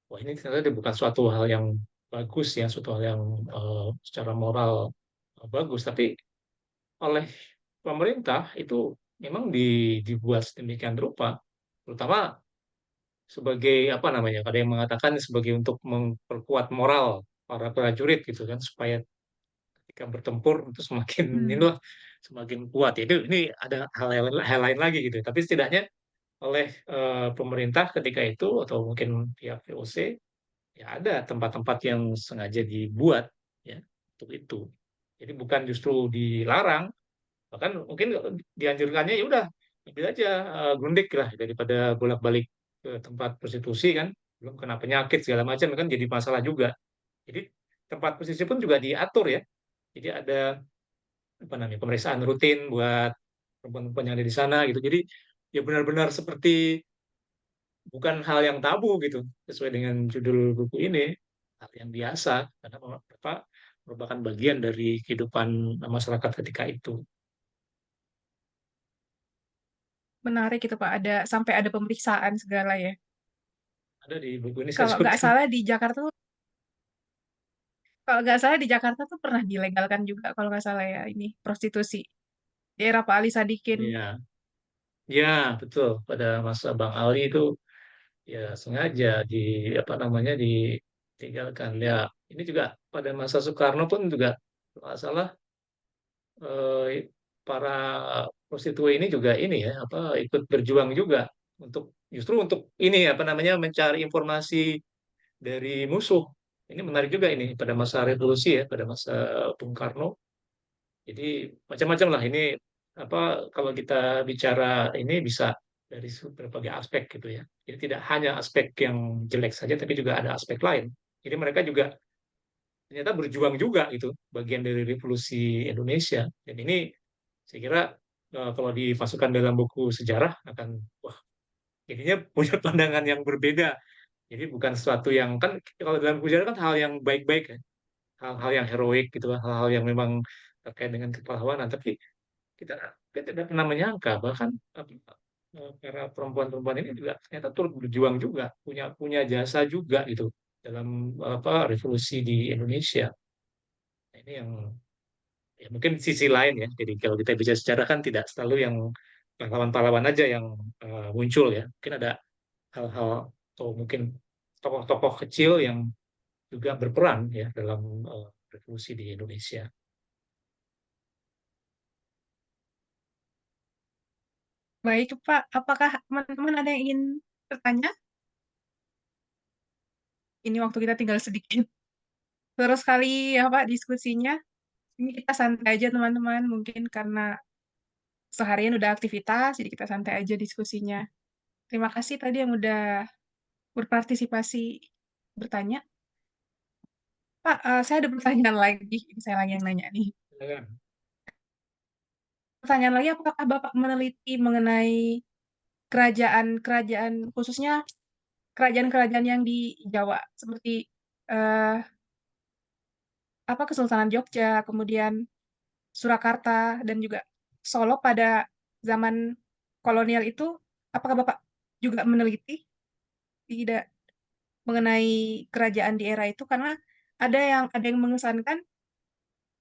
wah ini ternyata bukan suatu hal yang bagus ya, suatu hal yang secara moral bagus, tapi oleh pemerintah itu memang dibuat sedemikian rupa, terutama sebagai apa namanya, ada yang mengatakan sebagai untuk memperkuat moral para prajurit gitu kan, supaya ketika bertempur itu semakin ini hmm. loh, semakin kuat. Itu ini ada hal lain lagi gitu. Tapi setidaknya oleh pemerintah ketika itu atau mungkin pihak VOC ya ada tempat-tempat yang sengaja dibuat ya untuk itu. Jadi bukan justru dilarang, bahkan mungkin dianjurkannya ya udah ambil aja grundig lah daripada bolak-balik ke tempat prostitusi kan, belum kena penyakit segala macam kan jadi masalah juga. Jadi tempat prostitusi pun juga diatur ya. Jadi ada apa namanya pemeriksaan rutin buat perempuan-perempuan yang ada di sana gitu. Jadi ya benar-benar seperti bukan hal yang tabu gitu sesuai dengan judul buku ini, hal yang biasa karena apa, merupakan bagian dari kehidupan masyarakat ketika itu. Menarik itu Pak, ada sampai ada pemeriksaan segala ya. Ada di buku ini saya Kalau nggak sebutkan. salah di Jakarta tuh, kalau nggak salah di Jakarta tuh pernah dilegalkan juga kalau nggak salah ya ini prostitusi. Di era Pak Ali Sadikin. Ya, ya betul. Pada masa Bang Ali itu ya sengaja di apa namanya ditinggalkan. Ya, ini juga pada masa Soekarno pun juga kalau nggak salah para prostitue ini juga ini ya apa ikut berjuang juga untuk justru untuk ini apa namanya mencari informasi dari musuh. Ini menarik juga ini pada masa revolusi ya, pada masa Bung Karno. Jadi macam-macam lah ini apa kalau kita bicara ini bisa dari berbagai aspek gitu ya. Jadi tidak hanya aspek yang jelek saja, tapi juga ada aspek lain. Jadi mereka juga ternyata berjuang juga itu bagian dari revolusi Indonesia. Dan ini saya kira kalau dimasukkan dalam buku sejarah akan wah jadinya punya pandangan yang berbeda. Jadi bukan sesuatu yang kan kalau dalam buku sejarah kan hal yang baik-baik ya, hal-hal yang heroik gitu, hal-hal yang memang terkait dengan kepahlawanan. Tapi kita, kita tidak pernah menyangka bahkan para perempuan-perempuan ini juga ternyata turut berjuang juga, punya punya jasa juga gitu dalam apa revolusi di Indonesia. Nah, ini yang ya mungkin sisi lain ya. Jadi kalau kita bicara sejarah kan tidak selalu yang pahlawan-pahlawan aja yang muncul ya. Mungkin ada hal-hal atau mungkin tokoh-tokoh kecil yang juga berperan ya dalam revolusi di Indonesia. Baik Pak, apakah teman-teman ada yang ingin bertanya? Ini waktu kita tinggal sedikit. Terus sekali ya Pak diskusinya. Ini kita santai aja teman-teman, mungkin karena seharian udah aktivitas, jadi kita santai aja diskusinya. Terima kasih tadi yang udah berpartisipasi bertanya. Pak, saya ada pertanyaan lagi. Ini saya lagi yang nanya nih. Silakan. Pertanyaan lagi, apakah Bapak meneliti mengenai kerajaan-kerajaan, khususnya kerajaan-kerajaan yang di Jawa, seperti eh, Kesultanan Jogja, kemudian Surakarta, dan juga Solo pada zaman kolonial itu, apakah Bapak juga meneliti tidak mengenai kerajaan di era itu? Karena ada yang mengesankan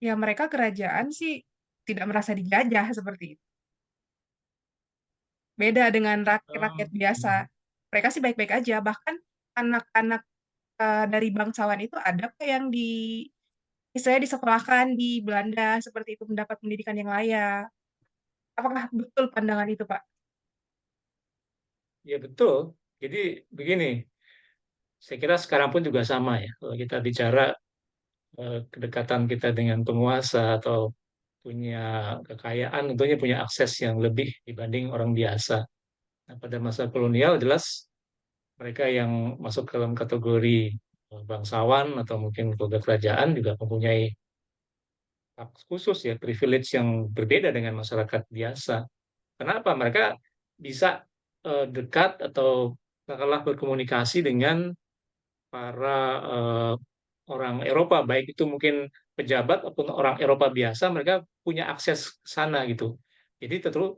ya mereka kerajaan sih tidak merasa dijajah seperti itu. Beda dengan rakyat-rakyat biasa. Mereka sih baik-baik aja. Bahkan anak-anak dari bangsawan itu ada kok yang misalnya disekolahkan di Belanda seperti itu, mendapat pendidikan yang layak. Apakah betul pandangan itu, Pak? Ya betul. Jadi begini, saya kira sekarang pun juga sama ya. Kalau kita bicara kedekatan kita dengan penguasa atau punya kekayaan, tentunya punya akses yang lebih dibanding orang biasa. Nah, pada masa kolonial jelas mereka yang masuk ke dalam kategori bangsawan atau mungkin keluarga kerajaan juga mempunyai hak khusus ya, privilege yang berbeda dengan masyarakat biasa. Kenapa? Mereka bisa dekat atau katakanlah berkomunikasi dengan para orang Eropa, baik itu mungkin pejabat ataupun orang Eropa biasa, mereka punya akses ke sana gitu. Jadi tentu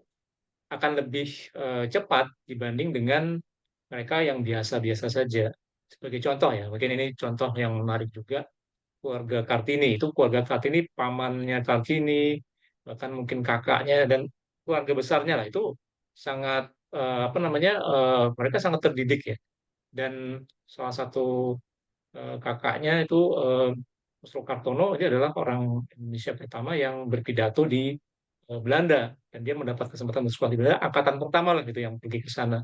akan lebih cepat dibanding dengan mereka yang biasa-biasa saja. Sebagai contoh ya, mungkin ini contoh yang menarik juga, keluarga Kartini. Itu keluarga Kartini, pamannya Kartini, bahkan mungkin kakaknya dan keluarga besarnya lah, itu sangat apa namanya, mereka sangat terdidik ya. Dan salah satu kakaknya itu Kusro Kartono, dia adalah orang Indonesia pertama yang berpidato di Belanda, dan dia mendapat kesempatan bersekolah di Belanda, angkatan pertama lah gitu yang pergi ke sana.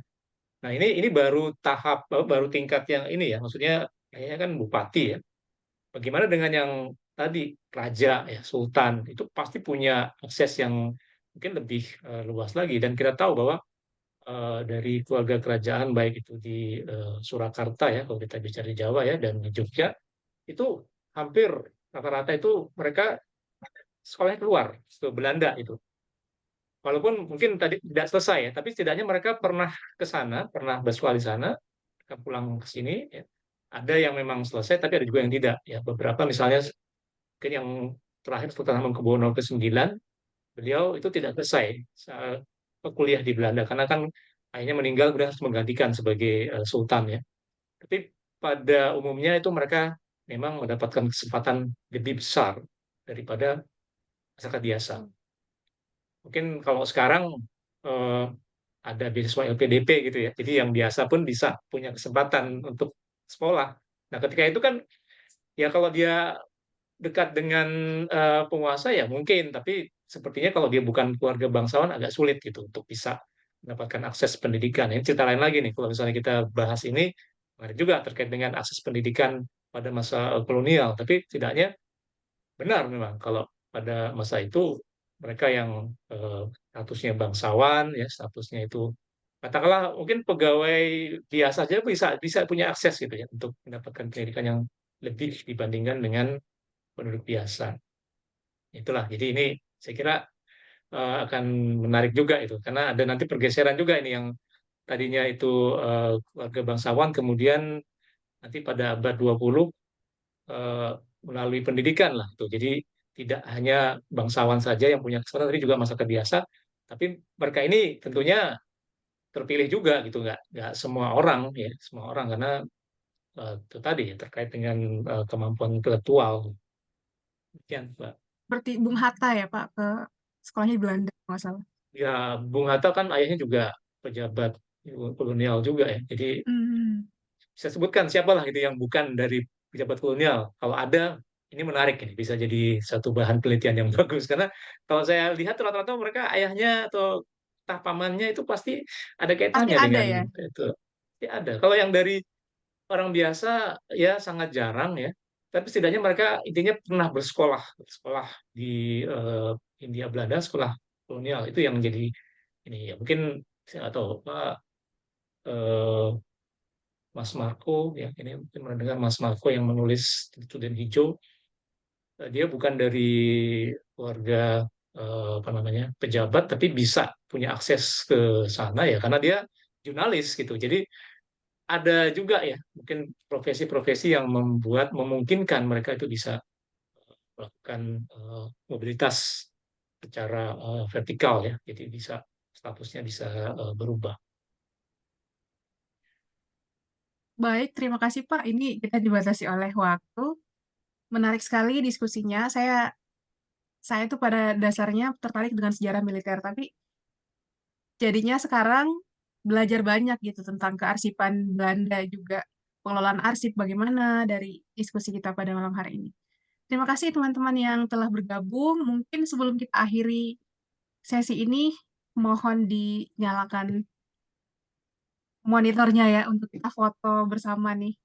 Nah, ini baru tahap, baru tingkat yang ini ya, maksudnya kayaknya kan bupati ya. Bagaimana dengan yang tadi, raja ya, sultan, itu pasti punya akses yang mungkin lebih luas lagi. Dan kita tahu bahwa dari keluarga kerajaan baik itu di Surakarta ya, kalau kita bicara di Jawa ya, dan di Jogja, itu hampir rata-rata itu mereka sekolahnya keluar ke Belanda itu. Walaupun mungkin tadi tidak selesai ya, tapi setidaknya mereka pernah ke sana, pernah bersekolah di sana, mereka pulang ke sini ya. Ada yang memang selesai, tapi ada juga yang tidak ya. Beberapa misalnya mungkin yang terakhir Sultan Hamengkubuwono ke-9, beliau itu tidak selesai saat kuliah di Belanda karena kan akhirnya meninggal, kemudian harus menggantikan sebagai sultan ya. Tapi pada umumnya itu mereka memang mendapatkan kesempatan lebih besar daripada masyarakat biasa. Mungkin kalau sekarang eh, ada beasiswa LPDP gitu ya, jadi yang biasa pun bisa punya kesempatan untuk sekolah. Nah, ketika itu kan ya kalau dia dekat dengan penguasa ya mungkin, tapi sepertinya kalau dia bukan keluarga bangsawan agak sulit gitu untuk bisa mendapatkan akses pendidikan. Ini cerita lain lagi nih, kalau misalnya kita bahas ini, ada juga terkait dengan akses pendidikan pada masa kolonial, tapi setidaknya benar memang kalau pada masa itu mereka yang statusnya bangsawan ya, statusnya itu katakanlah mungkin pegawai biasa saja bisa bisa punya akses gitu ya untuk mendapatkan pendidikan yang lebih dibandingkan dengan penduduk biasa. Itulah, jadi ini saya kira akan menarik juga itu, karena ada nanti pergeseran juga ini yang tadinya itu keluarga bangsawan, kemudian nanti pada abad 20 eh, melalui pendidikan lah tuh. Jadi tidak hanya bangsawan saja yang punya kesempatan, tapi juga masyarakat biasa. Tapi mereka ini tentunya terpilih juga gitu, nggak semua orang ya, semua orang karena itu tadi ya, terkait dengan kemampuan intelektual. Demikian, Mbak. Seperti Bung Hatta ya, Pak, ke sekolahnya di Belanda, kalau nggak salah. Ya, Bung Hatta kan ayahnya juga pejabat kolonial juga ya. Jadi Hmm. saya sebutkan siapalah itu yang bukan dari pejabat kolonial. Kalau ada, ini menarik ini bisa jadi satu bahan penelitian yang bagus, karena kalau saya lihat rata-rata mereka ayahnya atau entah pamannya itu pasti ada Pasti kaitannya ada dengan ya. itu. Pasti ada. Kalau yang dari orang biasa ya sangat jarang ya. Tapi setidaknya mereka intinya pernah bersekolah di Hindia Belanda, sekolah kolonial itu yang menjadi ini ya, mungkin saya nggak tahu Pak, eh, Mas Marco ya, ini mungkin mendengar Mas Marco yang menulis Student Hijau. Dia bukan dari keluarga apa namanya, pejabat, tapi bisa punya akses ke sana ya karena dia jurnalis gitu. Jadi ada juga ya mungkin profesi-profesi yang memungkinkan mereka itu bisa melakukan mobilitas secara vertikal ya, jadi statusnya bisa berubah. Baik, terima kasih Pak. Ini kita dibatasi oleh waktu. Menarik sekali diskusinya. Saya tuh pada dasarnya tertarik dengan sejarah militer, tapi jadinya sekarang belajar banyak gitu tentang kearsipan Belanda juga, pengelolaan arsip bagaimana dari diskusi kita pada malam hari ini. Terima kasih teman-teman yang telah bergabung. Mungkin sebelum kita akhiri sesi ini, mohon dinyalakan monitornya ya untuk kita foto bersama nih.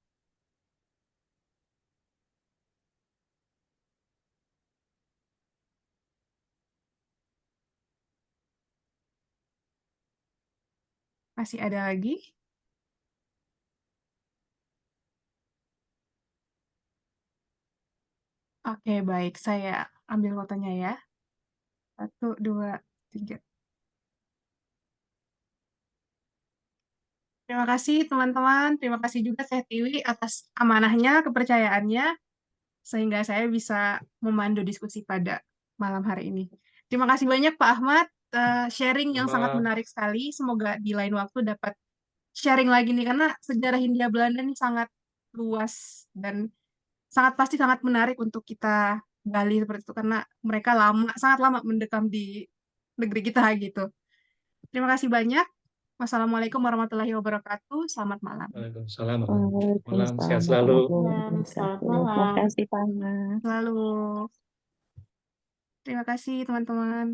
Masih ada lagi? Oke, baik. Saya ambil fotonya ya. 1, 2, 3. Terima kasih teman-teman. Terima kasih juga Teh Tiwi atas amanahnya, kepercayaannya, sehingga saya bisa memandu diskusi pada malam hari ini. Terima kasih banyak Pak Ahmad, sharing yang sangat Sama. menarik sekali. Semoga di lain waktu dapat sharing lagi nih, karena sejarah Hindia Belanda ini sangat luas dan pasti sangat menarik untuk kita gali seperti itu, karena mereka sangat lama mendekam di negeri kita gitu. Terima kasih banyak. Wassalamualaikum warahmatullahi wabarakatuh. Selamat malam. Waalaikumsalam warahmatullahi wabarakatuh. Malam, sehat Waalaikumsalam selalu. warahmatullahi Selamat wabarakatuh. Terima malam. kasih, Pak Ahmad. Selalu. Terima kasih teman-teman.